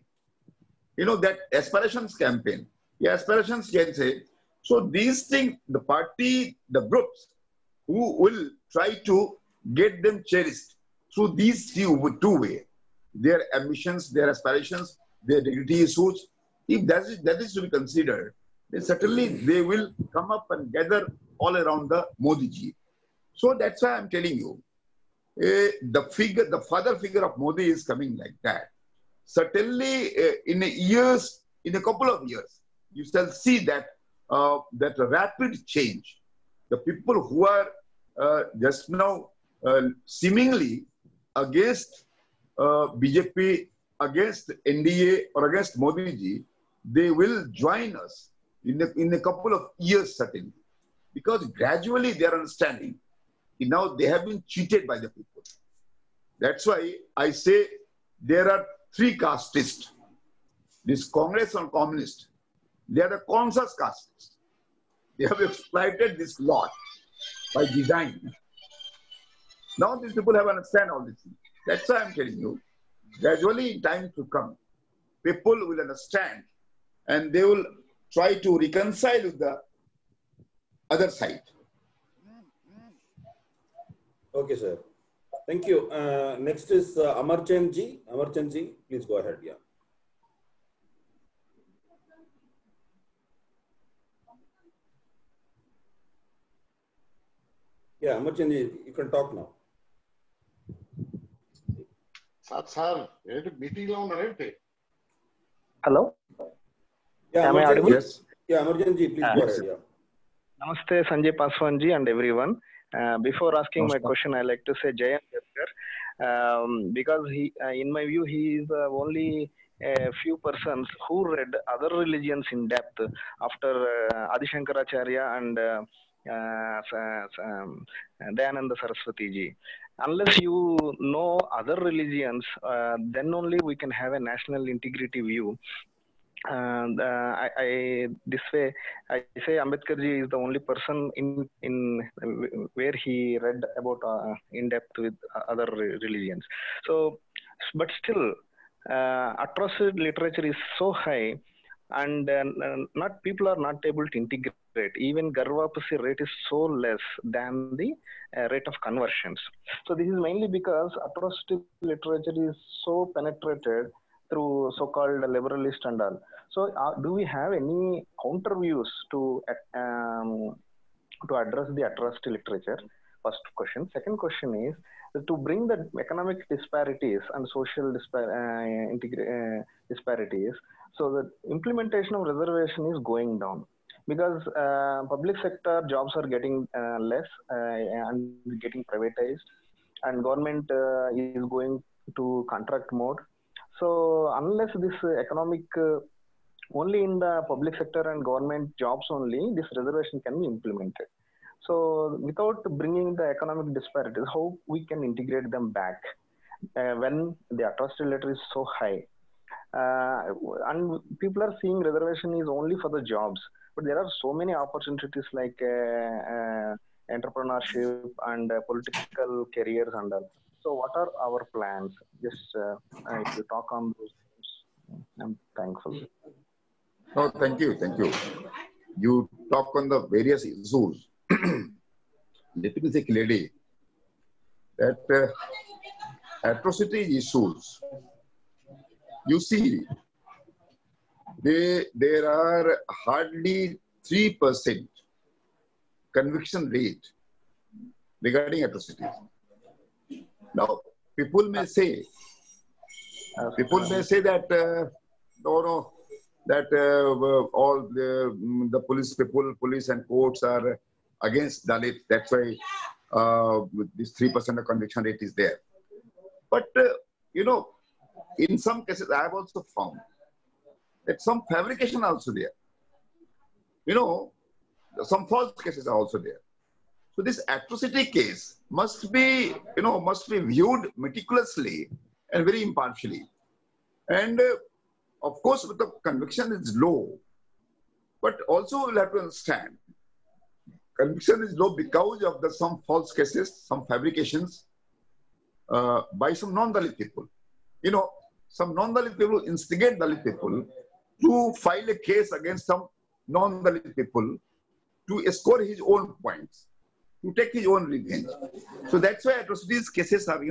that aspirations campaign, aspirations can say. So these things, the party, the groups who will try to get them cherished through these two ways, their ambitions, their aspirations, their dignity issues. If that is to be considered, then certainly they will come up and gather all around the Modi ji. So that's why I'm telling you, the father figure of Modi is coming like that. Certainly, in a couple of years, you shall see that rapid change. The people who are just now seemingly against BJP, against NDA or against Modi ji, they will join us in a couple of years certainly, because gradually they are understanding. Now they have been cheated by the people. That's why I say there are three castes. This Congress and Communist, they are the conscious castes. They have exploited this lot by design. Now these people have understand all this. That's why I'm telling you gradually in time to come, people will understand and they will try to reconcile with the other side. Okay, sir. Thank you. Next is Amarchand ji. Amarchand ji, please go ahead. Yeah. Yeah, Amarchand ji, you can talk now. Sir, meeting lo unnaru. Hello. Yeah, Am I audible? Yes. Yeah, Amarchand ji, please go ahead. Yeah. Namaste, Sanjay Paswan ji and everyone. Before asking my question, I like to say Jai Ambedkar, because he, in my view, he is only a few persons who read other religions in depth after Adi Shankaracharya and Dayananda Saraswati ji. Unless you know other religions, then only we can have a national integrity view. And this way I say Ambedkar ji is the only person in where he read about in depth with other religions. So, but still, atrocity literature is so high, and not people are not able to integrate. Even Garvapasi rate is so less than the rate of conversions. So this is mainly because atrocity literature is so penetrated through so-called liberalist and all. So, do we have any counter views to address the atrocity literature? First question. Second question is to bring the economic disparities and social disparities. So the implementation of reservation is going down because public sector jobs are getting less and getting privatized, and government is going to contract mode. So unless this economic, only in the public sector and government jobs only, this reservation can be implemented. So without bringing the economic disparities, how we can integrate them back when the atrocity letter is so high? And people are seeing reservation is only for the jobs, but there are so many opportunities like entrepreneurship and political careers and all. So what are our plans? Just if you talk on those things, I'm thankful. No, thank you, thank you. You talk on the various issues. Let me say clearly that atrocity issues, you see, there are hardly 3% conviction rate regarding atrocities. Now, people may say that no, that all the police and courts are against Dalit. That's why this 3% of conviction rate is there. But you know, in some cases, I have also found that some fabrication are also there. You know, some false cases are also there. So this atrocity case must be, viewed meticulously and very impartially. And of course, the conviction is low, but also we'll have to understand, conviction is low because of some false cases, some fabrications by some non-Dalit people. You know, some non-Dalit people instigate Dalit people to file a case against some non-Dalit people to score his own points, to take his own revenge. So that's why atrocities cases have,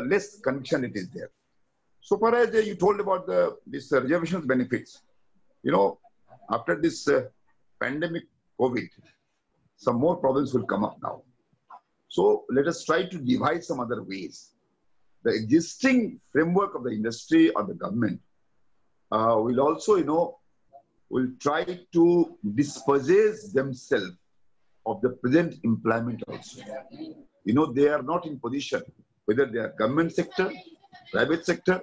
less conviction it is there. So far as you told about this reservations benefits, after this pandemic COVID, some more problems will come up now. So let us try to devise some other ways. The existing framework of the industry or the government will also, will try to dispossess themselves of the present employment also. They are not in position, whether they are government sector, private sector,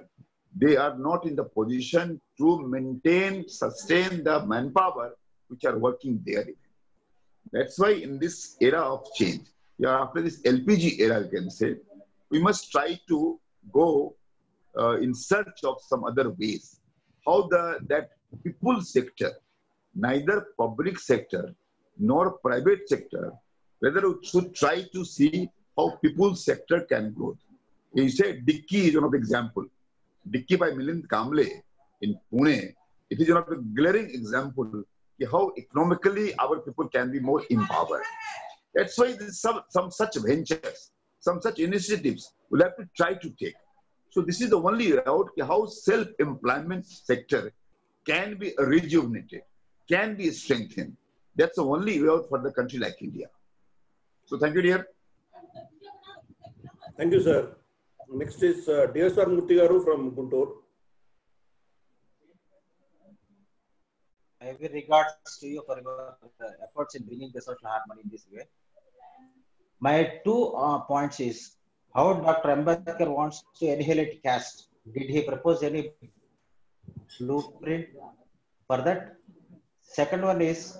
they are not in the position to maintain, sustain the manpower which are working there. That's why in this era of change, after this LPG era, you can say, we must try to go in search of some other ways. How that people sector, neither public sector nor private sector, whether we should try to see how people sector can grow. You say Dicky is one of the example. Dicky by Milind Kamble in Pune, it is one of the glaring example of how economically our people can be more empowered. That's why some such ventures, some such initiatives we'll have to try to take. So this is the only route how self-employment sector can be rejuvenated, can be strengthened. That's the only route for the country like India. So thank you, dear. Thank you, sir. Next is dear Sir Murthy Garu from Guntur. I will regards to you for your efforts in bringing the social harmony in this way. My two points is how Dr. Ambedkar wants to annihilate caste. Did he propose any blueprint for that? Second one is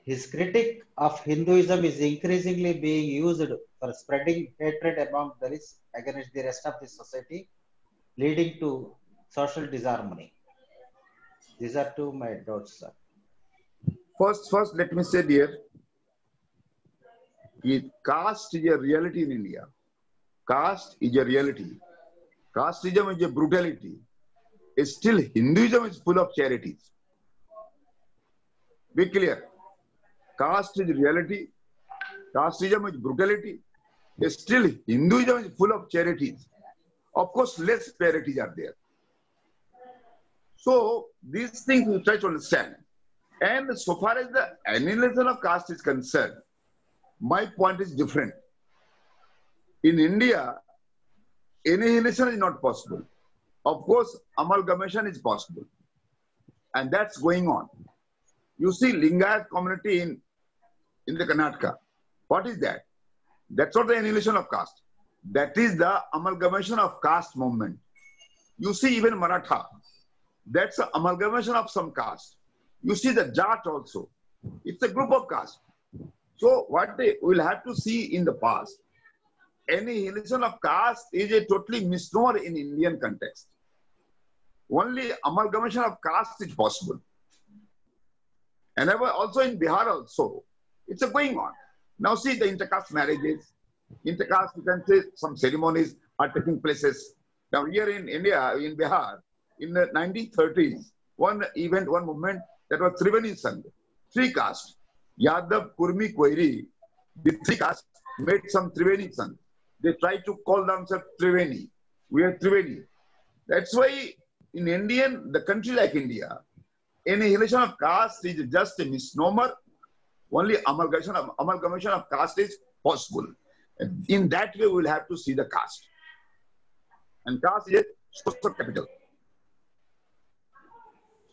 his critique of Hinduism is increasingly being used for spreading hatred among Dalits against the rest of the society, leading to social disharmony. These are two my doubts, sir. First, let me say, dear, caste is a reality in India. Caste is a reality. Casteism is a brutality. Still, Hinduism is full of charities. Be clear. Caste is reality. Casteism is brutality. Still, Hinduism is full of charities. Of course, less charities are there. So, these things we try to understand. And so far as the annihilation of caste is concerned, my point is different. In India, annihilation is not possible. Of course, amalgamation is possible. And that's going on. You see Lingayat community in the Karnataka. What is that? That's not the annihilation of caste. That is the amalgamation of caste movement. You see even Maratha. That's an amalgamation of some caste. You see the Jat also. It's a group of caste. So what they will have to see in the past, annihilation of caste is a totally misnomer in Indian context. Only amalgamation of caste is possible. And also in Bihar also, it's a going on. Now see the intercaste marriages, intercaste, you can say some ceremonies are taking places. Now here in India, in Bihar, in the 1930s, one event, one movement that was Triveni Sangh, three caste, Yadav, Kurmi, Koiri, the three caste made some Triveni Sangh. They tried to call themselves Triveni. We are Triveni. That's why in Indian, the country like India, annihilation of caste is just a misnomer. Only amalgamation of caste is possible. And in that way, we will have to see the caste. And caste is a social capital.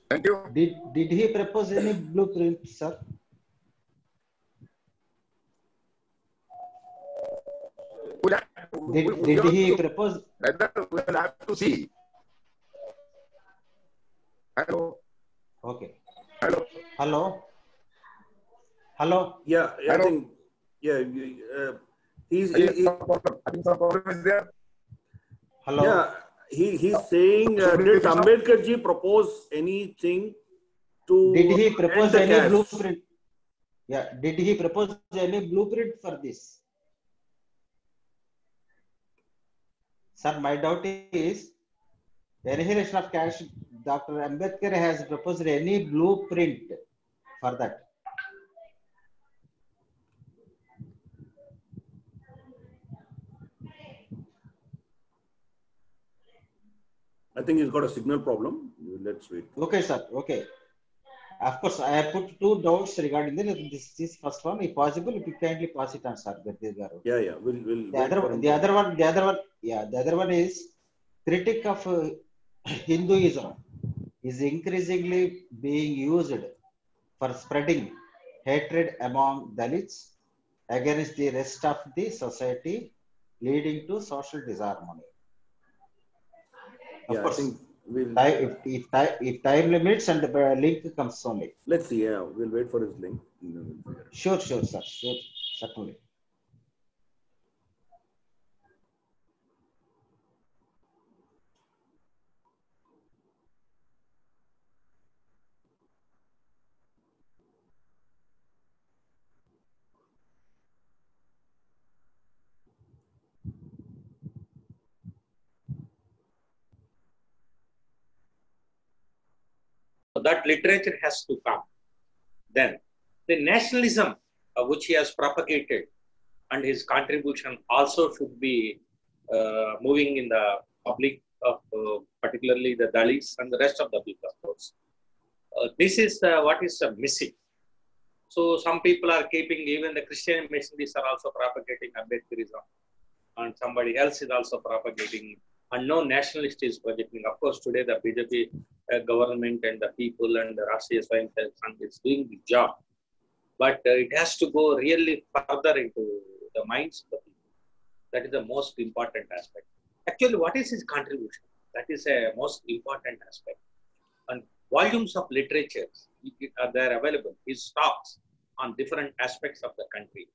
Thank you. Did he propose any blueprint, sir? Did he propose? We'll have to see. Hello. Okay. Hello. Hello. Hello. Yeah, Hello. I think, yeah, he's. I think some problem is there. Hello. Yeah, he's saying, did Ambedkar ji propose anything to. Did he propose any caste? blueprint? Yeah. Did he propose any blueprint for this? Sir, my doubt is annihilation of caste. Dr. Ambedkar has proposed any blueprint for that. I think he's got a signal problem. Let's wait. Okay, sir. Okay. Of course, I have put two doubts regarding this first one. If possible, if you kindly pass it on, sir. Yeah. The other one is critique of Hinduism is increasingly being used for spreading hatred among Dalits against the rest of the society, leading to social disharmony. Of course, if time limits and the link comes only. Let's see. Yeah, we'll wait for his link. Sure, sir. Sure, certainly. that literature has to come. Then the nationalism which he has propagated and his contribution also should be moving in the public of particularly the Dalits and the rest of the people, of course. This is what is missing. So some people are keeping, even the Christian missionaries are also propagating Ambedkarism, and somebody else is also propagating, and no nationalist is projecting. Of course, today the BJP government and the people and the Rashtriya Swayamsevak Sangh is doing the job, but it has to go really further into the minds of the people. That is the most important aspect. Actually, what is his contribution? That is a most important aspect. And volumes of literatures are there available. His talks on different aspects of the country,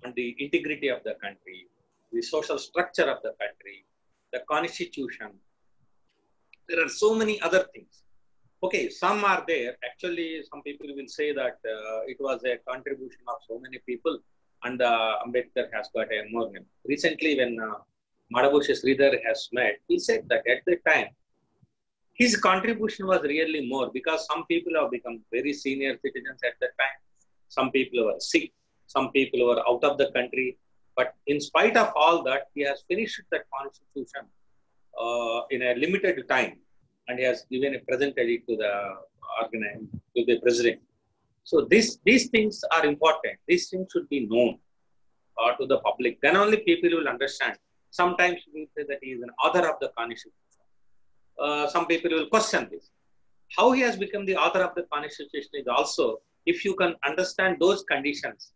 on the integrity of the country, the social structure of the country, the constitution. There are so many other things. Okay, some are there. Actually, some people will say that it was a contribution of so many people, and Ambedkar has got a more name. Recently, when Madhabushi Sridhar has met, he said that at the time, his contribution was really more, because some people have become very senior citizens at that time. Some people were sick. Some people were out of the country. But in spite of all that, he has finished that constitution in a limited time, and he has given presented it to the president. So these things are important. These things should be known to the public. Then only people will understand. Sometimes we say that he is an author of the constitution. Some people will question this. How he has become the author of the constitution is also, if you can understand those conditions,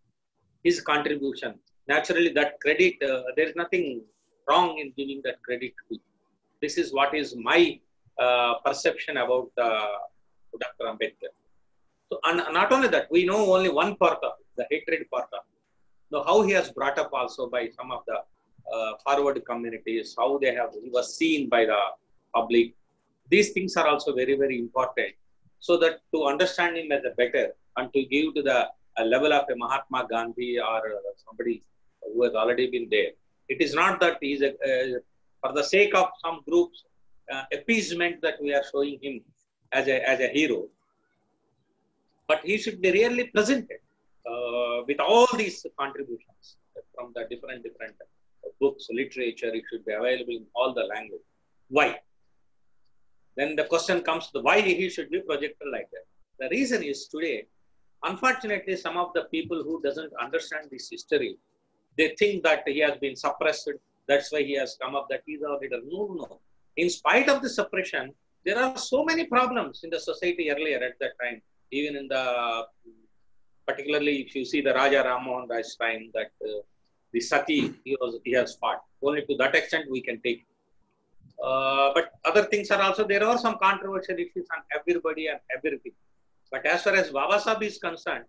his contribution, naturally that credit, there is nothing wrong in giving that credit to him. This is what is my perception about Dr. Ambedkar. So, and not only that, we know only one part of it, the hatred part of it. Now, how he has brought up also by some of the forward communities, how he was seen by the public. These things are also very, very important, so that to understand him as a better and to give to the level of a Mahatma Gandhi or somebody who has already been there. It is not that he is for the sake of some groups appeasement that we are showing him as a hero, but he should be really presented with all these contributions from the different books, literature. It should be available in all the language. Why? Then the question comes to why he should be projected like that. The reason is today, unfortunately, some of the people who doesn't understand this history, they think that he has been suppressed. That's why he has come up that he's our leader. No. In spite of the suppression, there are so many problems in the society earlier at that time. Even in the, particularly if you see the Raja Ram Mohan Rai's time, that the Sati he has fought. Only to that extent we can take. But other things are also, there are some controversial issues on everybody and everything. But as far as Baba Sahib is concerned,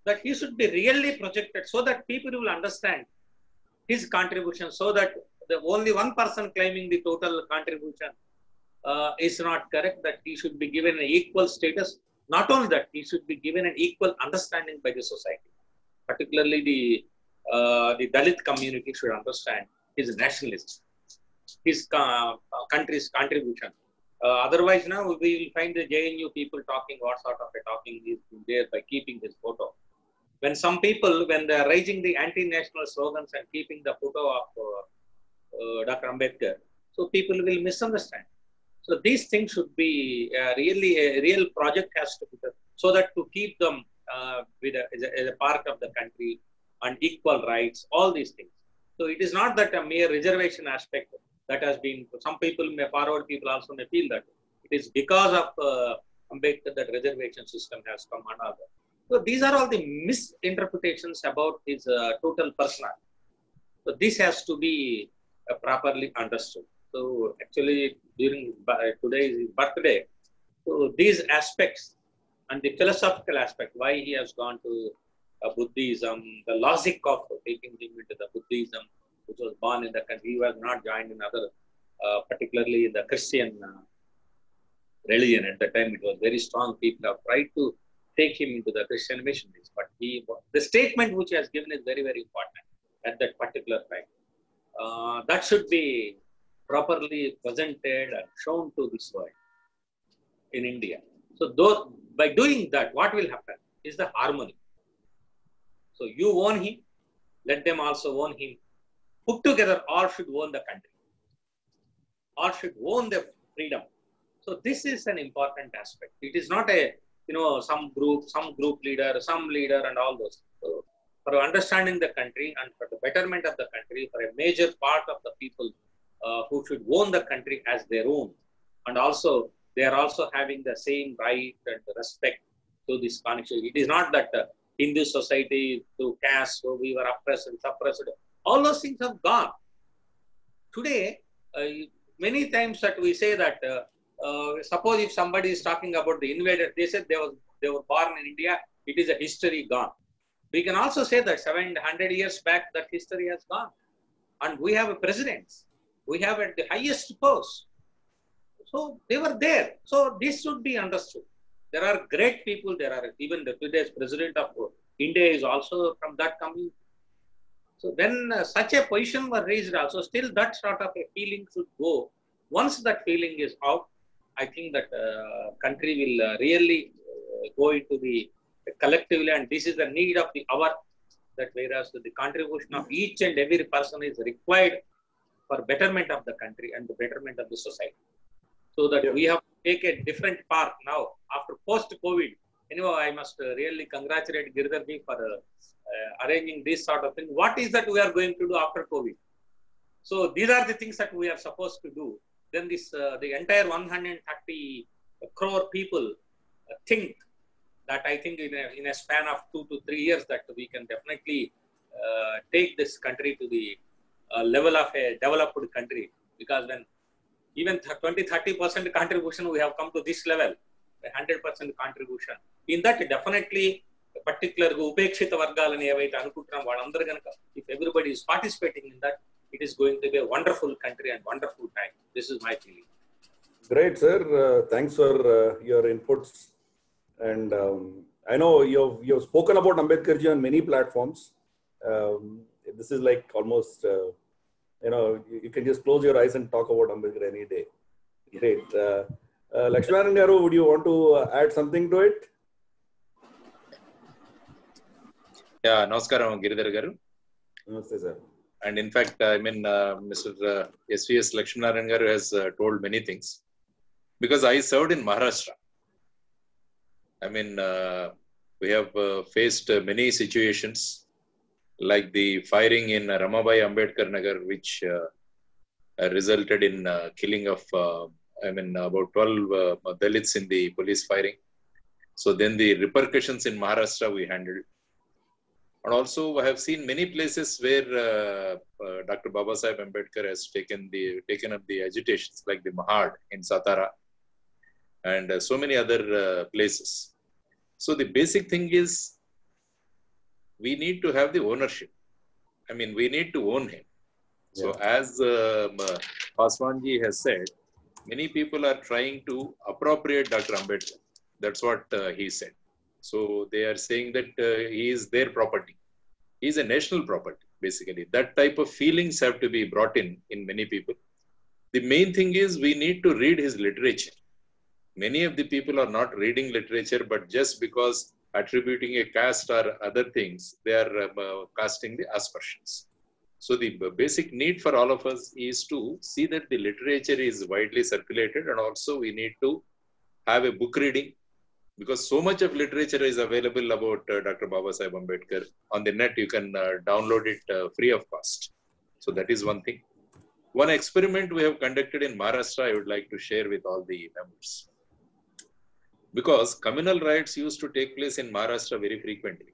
that he should be really projected so that people will understand his contribution, so that the only one person claiming the total contribution is not correct, that he should be given an equal status. Not only that, he should be given an equal understanding by the society. Particularly the Dalit community should understand his nationalism, his country's contribution. Otherwise, now we will find the JNU people talking what sort of a talking is there by keeping this photo. When some people, when they are raising the anti-national slogans and keeping the photo of Dr. Ambedkar, so people will misunderstand. So these things should be really a real project has to be done, so that to keep them as a part of the country and equal rights, all these things. So it is not that a mere reservation aspect that has been, some people may, forward people also may feel that it is because of Ambedkar that reservation system has come on other. So these are all the misinterpretations about his total personality. So this has to be properly understood. So actually during today's birthday, so these aspects and the philosophical aspect, why he has gone to Buddhism, the logic of taking him into the Buddhism, which was born in the country, he was not joined in other, particularly in the Christian religion. At the time, it was very strong. People have tried to take him into the Christian missionaries, but the statement which he has given is very, very important at that particular time. That should be properly presented and shown to this world in India. So by doing that, what will happen is the harmony. So you own him, let them also own him. Put together, all should own the country. All should own the freedom. So this is an important aspect. It is not a, some group leader, some leader and all those. So for understanding the country and for the betterment of the country, for a major part of the people who should own the country as their own. And also, they are also having the same right and respect to this connection. It is not that Hindu society to caste, so we were oppressed and suppressed. All those things have gone. Today, many times that we say that, suppose if somebody is talking about the invaders, they said they were born in India, it is a history gone. We can also say that 700 years back, that history has gone. And we have a presidents. We have at the highest post. So they were there. So this should be understood. There are great people. There are even today's president of India is also from that community. So when such a position was raised also, still that sort of a feeling should go. Once that feeling is out, I think that country will really go into the collectively, and this is the need of the hour, that whereas the contribution of each and every person is required for betterment of the country and the betterment of the society. So that we have to take a different path now after post-COVID. Anyway, I must really congratulate Giridhar ji for arranging this sort of thing. What is that we are going to do after COVID? So these are the things that we are supposed to do. Then this the entire 130 crore people think that I think in a span of 2 to 3 years that we can definitely take this country to the level of a developed country, because when even 20-30% contribution, we have come to this level, 100% contribution. In that, definitely, particular upekshita vargalani evaithe anukuntunam valandaru ganaka, if everybody is participating in that, it is going to be a wonderful country and wonderful time. This is my feeling. Great, sir. Thanks for your inputs. And I know you've spoken about Ambedkar ji on many platforms. This is like almost, you can just close your eyes and talk about Ambedkar any day. Great. Lakshmanan Garu, would you want to add something to it? Yeah, Namaskaram, Giridhar Garu. Namaste, sir. And in fact, Mr. SVS Lakshmanan Garu has told many things. Because I served in Maharashtra. We have faced many situations like the firing in Ramabai Ambedkar Nagar, which resulted in killing of about 12 Dalits in the police firing. So then the repercussions in Maharashtra we handled. And also I have seen many places where Dr. Babasaheb Ambedkar has taken up the agitations, like the Mahad in Satara and so many other places. So the basic thing is we need to have the ownership. We need to own him. Yeah. So as Paswanji has said, many people are trying to appropriate Dr. Ambedkar. That's what he said. So they are saying that he is their property. He is a national property, basically. That type of feelings have to be brought in many people. The main thing is we need to read his literature. Many of the people are not reading literature, but just because attributing a caste or other things, they are casting the aspersions. So the basic need for all of us is to see that the literature is widely circulated, and also we need to have a book reading, because so much of literature is available about Dr. Babasaheb Ambedkar. On the net, you can download it free of cost. So that is one thing. One experiment we have conducted in Maharashtra, I would like to share with all the members. Because communal riots used to take place in Maharashtra very frequently.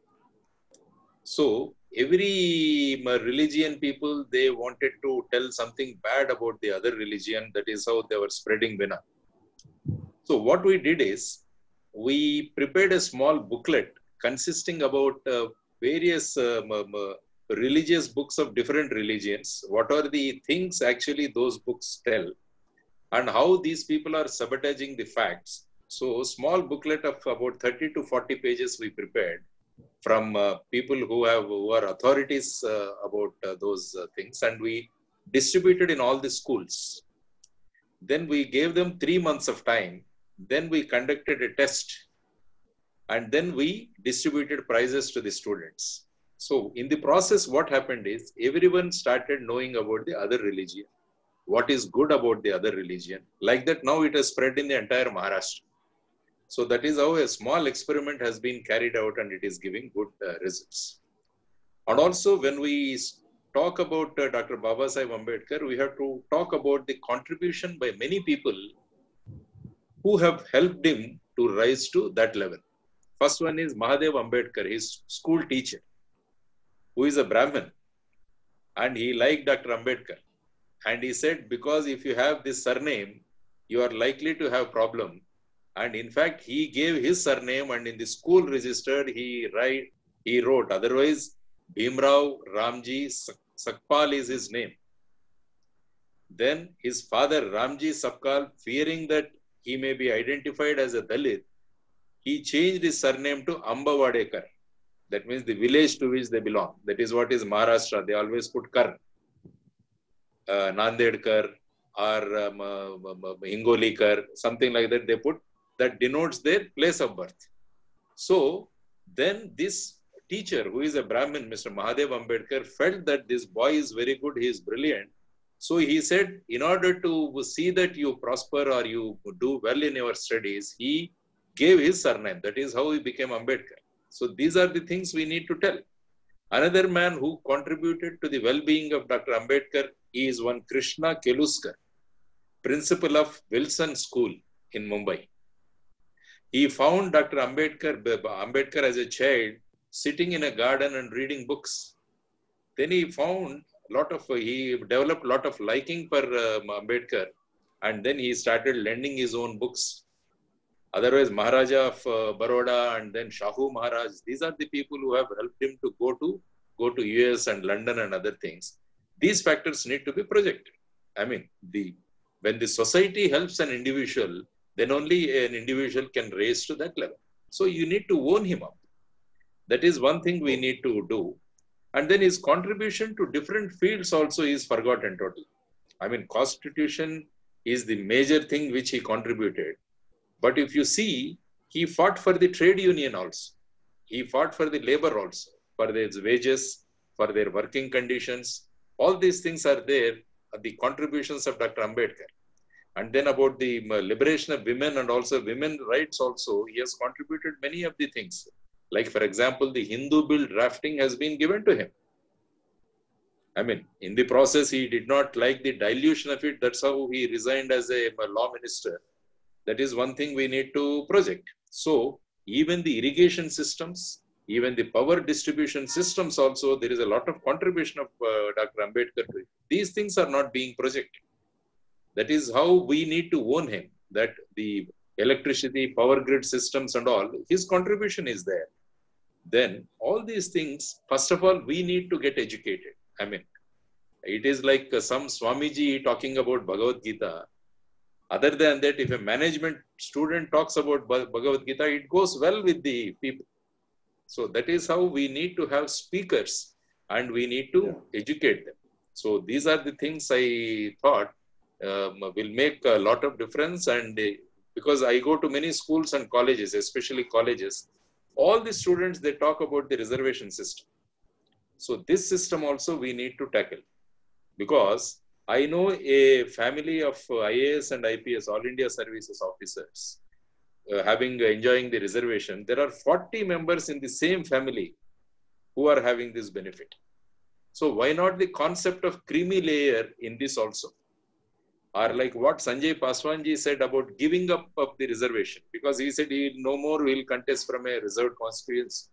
So every religion people, they wanted to tell something bad about the other religion. That is how they were spreading venom. So what we did is, we prepared a small booklet consisting about various religious books of different religions. What are the things actually those books tell, and how these people are sabotaging the facts. So small booklet of about 30 to 40 pages we prepared from people who are authorities about those things, and we distributed in all the schools. Then we gave them 3 months of time then we conducted a test, and then we distributed prizes to the students. So in the process, what happened is everyone started knowing about the other religion, what is good about the other religion. Like that, now it has spread in the entire Maharashtra. So that is how a small experiment has been carried out, and it is giving good results. And also, when we talk about Dr. Babasaheb Ambedkar, we have to talk about the contribution by many people who have helped him to rise to that level. First one is Mahadev Ambedkar, his school teacher, who is a Brahmin, and he liked Dr. Ambedkar. And he said, because if you have this surname, you are likely to have problem. And in fact, he gave his surname, and in the school registered, he wrote, otherwise, Bhimrao Ramji Sakpal is his name. Then his father, Ramji Sakpal, fearing that he may be identified as a Dalit, he changed his surname to Ambawadekar. That means the village to which they belong. That is what is Maharashtra. They always put Kar. Nandedkar or Hingolikar, something like that they put. That denotes their place of birth. So then this teacher, who is a Brahmin, Mr. Mahadev Ambedkar, felt that this boy is very good, he is brilliant. So he said, in order to see that you prosper or you do well in your studies, he gave his surname. That is how he became Ambedkar. So these are the things we need to tell. Another man who contributed to the well-being of Dr. Ambedkar is one Krishna Keluskar, principal of Wilson School in Mumbai. He found Dr. Ambedkar as a child sitting in a garden and reading books. Then he found he developed a lot of liking for Ambedkar, and then he started lending his own books. Otherwise, Maharaja of Baroda and then Shahu Maharaj, these are the people who have helped him to go to US and London and other things. These factors need to be projected. I mean, when the society helps an individual, then only an individual can raise to that level. So you need to own him up. That is one thing we need to do. And then his contribution to different fields also is forgotten totally. I mean, Constitution is the major thing which he contributed. But if you see, he fought for the trade union also. He fought for the labor also, for their wages, for their working conditions. All these things are there, the contributions of Dr. Ambedkar. And then about the liberation of women and also women's rights also, he has contributed many of the things. Like, for example, the Hindu bill drafting has been given to him. I mean, in the process, he did not like the dilution of it. That's how he resigned as a law minister. That is one thing we need to project. So, even the irrigation systems, even the power distribution systems also, there is a lot of contribution of Dr. Ambedkar to it. These things are not being projected. That is how we need to own him, that the electricity, power grid systems and all, his contribution is there. Then all these things, first of all, we need to get educated. I mean, it is like some Swamiji talking about Bhagavad Gita. Other than that, if a management student talks about Bhagavad Gita, it goes well with the people. So that is how we need to have speakers and we need to educate them. So these are the things I thought will make a lot of difference. And because I go to many schools and colleges, especially colleges, all the students, they talk about the reservation system. So this system also we need to tackle, because I know a family of IAS and IPS, All India Services officers, enjoying the reservation. There are 40 members in the same family who are having this benefit. So why not the concept of creamy layer in this also? Or like what Sanjay Paswanji said about giving up of the reservation, because he said he no more will contest from a reserved constituency.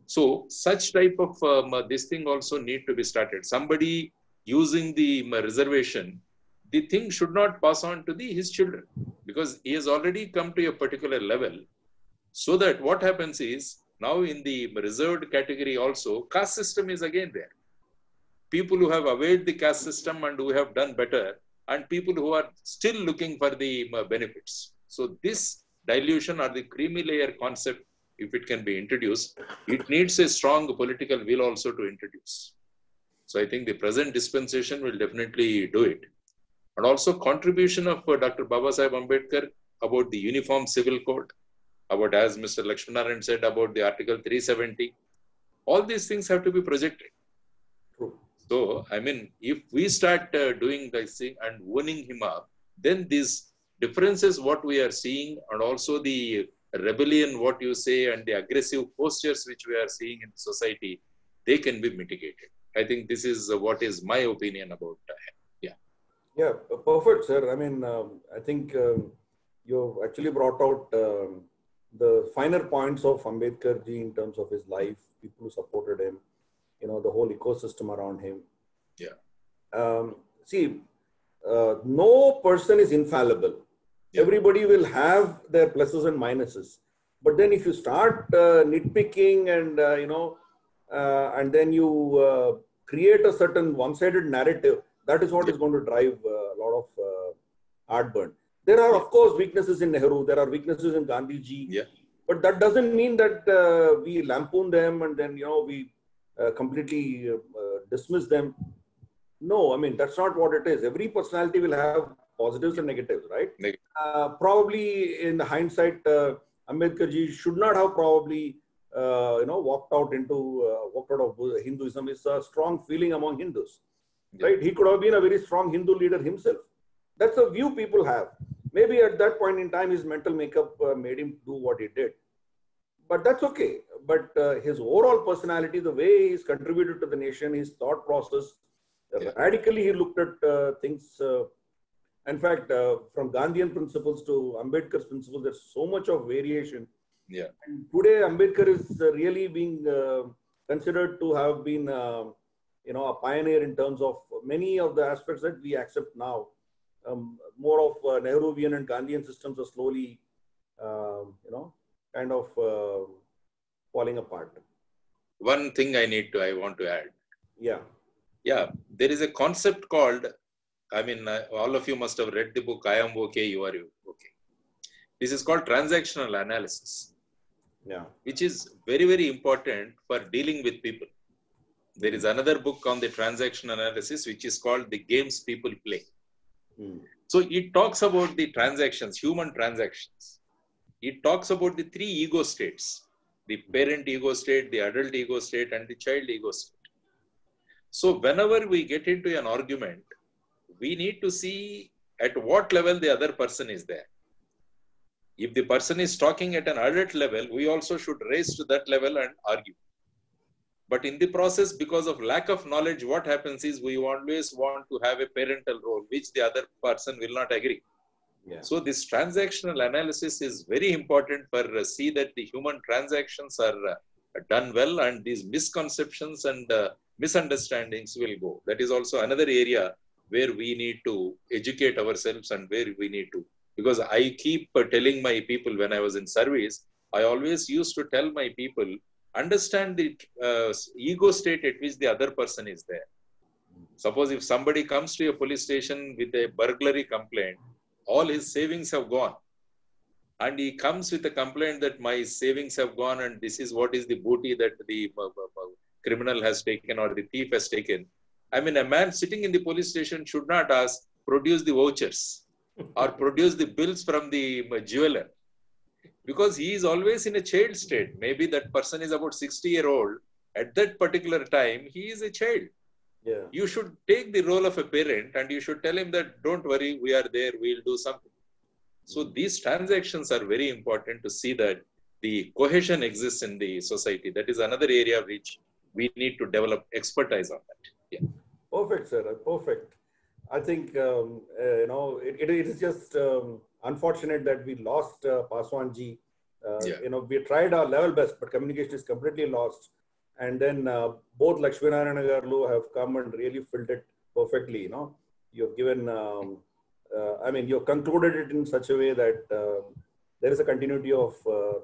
So such type of this thing also need to be started. Somebody using the reservation, the thing should not pass on to his children, because he has already come to a particular level. So that what happens is, now in the reserved category also, caste system is again there. People who have availed the caste system and who have done better, and people who are still looking for the benefits. So this dilution or the creamy layer concept, if it can be introduced, it needs a strong political will also to introduce. So I think the present dispensation will definitely do it. And also contribution of Dr. Babasaheb Ambedkar about the Uniform Civil Code, about, as Mr. Lakshmanaran said, about the Article 370. All these things have to be projected. True. So, I mean, if we start doing this thing and owning him up, then these differences, what we are seeing, and also the rebellion, what you say, and the aggressive postures which we are seeing in society, they can be mitigated. I think this is what is my opinion about him. Yeah, perfect, sir. I mean, I think you actually brought out the finer points of Ambedkar ji in terms of his life, people who supported him, the whole ecosystem around him. Yeah. See, no person is infallible. Yeah. Everybody will have their pluses and minuses. But then if you start nitpicking and, and then you create a certain one-sided narrative, that is what is going to drive a lot of heartburn. There are, of course, weaknesses in Nehru. There are weaknesses in Gandhiji. Yeah. But that doesn't mean that we lampoon them and then, we completely dismiss them. No, I mean, that's not what it is. Every personality will have positives and negatives, right? Probably in hindsight, Ambedkar ji should not have probably, walked out of Hinduism. It's a strong feeling among Hindus, right? He could have been a very strong Hindu leader himself. That's a view people have. Maybe at that point in time, his mental makeup made him do what he did. But that's okay. But his overall personality, the way he's contributed to the nation, his thought process, radically he looked at things. In fact, from Gandhian principles to Ambedkar's principles, there's so much of variation. Yeah. And today, Ambedkar is really being considered to have been, a pioneer in terms of many of the aspects that we accept now. More of Nehruvian and Gandhian systems are slowly, kind of falling apart. One thing I want to add. Yeah. Yeah. There is a concept called, all of you must have read the book, I Am Okay, You Are Okay. This is called transactional analysis. Yeah. Which is very, very important for dealing with people. There is another book on the transaction analysis, which is called The Games People Play. So it talks about the transactions, human transactions. It talks about the three ego states, the parent ego state, the adult ego state, and the child ego state. So whenever we get into an argument, we need to see at what level the other person is there. If the person is talking at an adult level, we also should raise to that level and argue. But in the process, because of lack of knowledge, what happens is we always want to have a parental role, which the other person will not agree. Yeah. So this transactional analysis is very important for see that the human transactions are done well, and these misconceptions and misunderstandings will go. That is also another area where we need to educate ourselves and where we need to. Because I keep telling my people when I was in service, I always used to tell my people, understand the ego state at which the other person is there. Suppose if somebody comes to a police station with a burglary complaint, all his savings have gone. And he comes with a complaint that my savings have gone and this is what is the booty that the criminal has taken or the thief has taken. A man sitting in the police station should not ask, produce the vouchers or produce the bills from the jeweler. Because he is always in a child state. Maybe that person is about 60-year-old. At that particular time, he is a child. Yeah. You should take the role of a parent and you should tell him that, don't worry, we are there, we'll do something. So these transactions are very important to see that the cohesion exists in the society. That is another area which we need to develop expertise on that. Yeah. Perfect, sir. Perfect. I think, it is just unfortunate that we lost Paswan ji. We tried our level best, but communication is completely lost. And then both Lakshminarayan Agarwal have come and really filled it perfectly. You've given, you've concluded it in such a way that there is a continuity of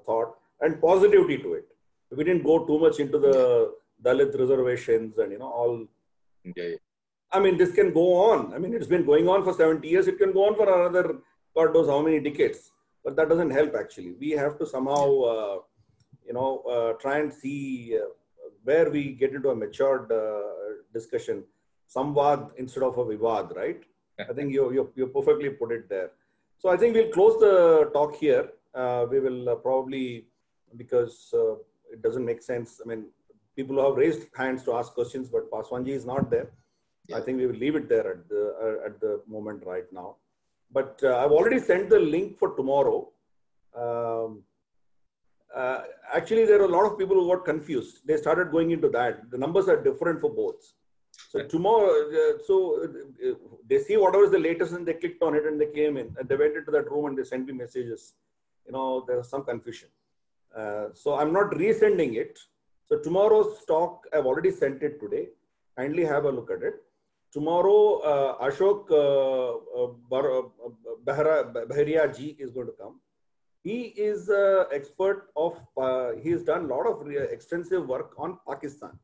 thought and positivity to it. We didn't go too much into the Dalit reservations and, all. Yeah. This can go on. It's been going on for 70 years. It can go on for another, God knows how many decades. But that doesn't help, actually. We have to somehow, try and see where we get into a matured discussion. Samvad instead of a vivad, right? I think you perfectly put it there. So I think we'll close the talk here. We will probably, because it doesn't make sense. I mean, people who have raised hands to ask questions, but Paswanji is not there. I think we will leave it there at the moment right now. But I've already sent the link for tomorrow. Actually, there are a lot of people who got confused. They started going into that. The numbers are different for both. So tomorrow, they see whatever is the latest and they clicked on it and they came in and they went into that room and they sent me messages. You know, there's some confusion. So I'm not resending it. So tomorrow's talk, I've already sent it today. Kindly have a look at it. Tomorrow, Ashok Baharia ji is going to come. He is an expert of, he has done a lot of extensive work on Pakistan.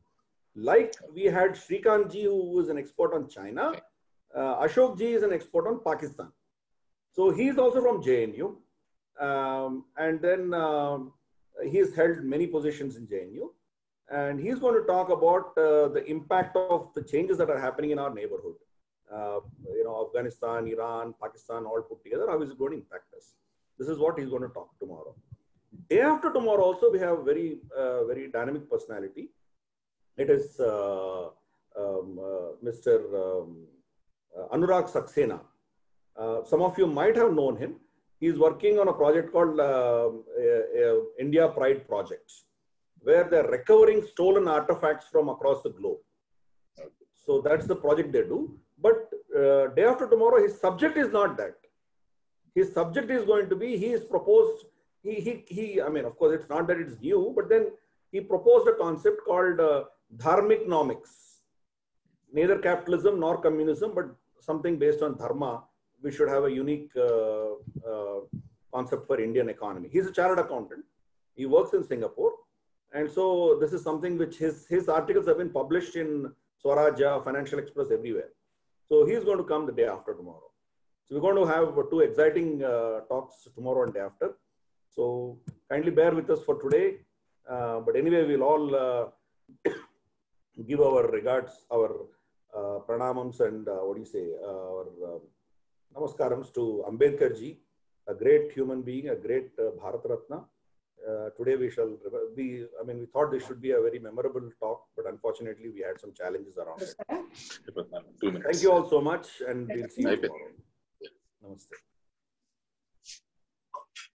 Like we had Shrikant ji, who was an expert on China. Ashok ji is an expert on Pakistan. So he is also from JNU. And then he has held many positions in JNU. And he's going to talk about the impact of the changes that are happening in our neighborhood. You know, Afghanistan, Iran, Pakistan, all put together. How is it going to impact us? This is what he's going to talk tomorrow. Day after tomorrow also, we have very, very dynamic personality. It is Mr. Anurag Saxena. Some of you might have known him. He's working on a project called India Pride Project, where they're recovering stolen artifacts from across the globe. So that's the project they do. But day after tomorrow, his subject is not that. His subject is going to be, he is proposed, I mean, of course, it's not that it's new, but then he proposed a concept called dharmicnomics. Neither capitalism nor communism, but something based on dharma. We should have a unique concept for Indian economy. He's a chartered accountant. He works in Singapore. And so this is something which his articles have been published in Swaraja, Financial Express, everywhere. So he's going to come the day after tomorrow. So we're going to have two exciting talks tomorrow and day after. So kindly bear with us for today. But anyway, we'll all give our regards, our pranamams and what do you say, our namaskarams to Ambedkar ji, a great human being, a great Bharat Ratna. Today we shall be, I mean, we thought this should be a very memorable talk, but unfortunately we had some challenges around it. 2 minutes. Thank you all so much, and we'll see you tomorrow. Namaste.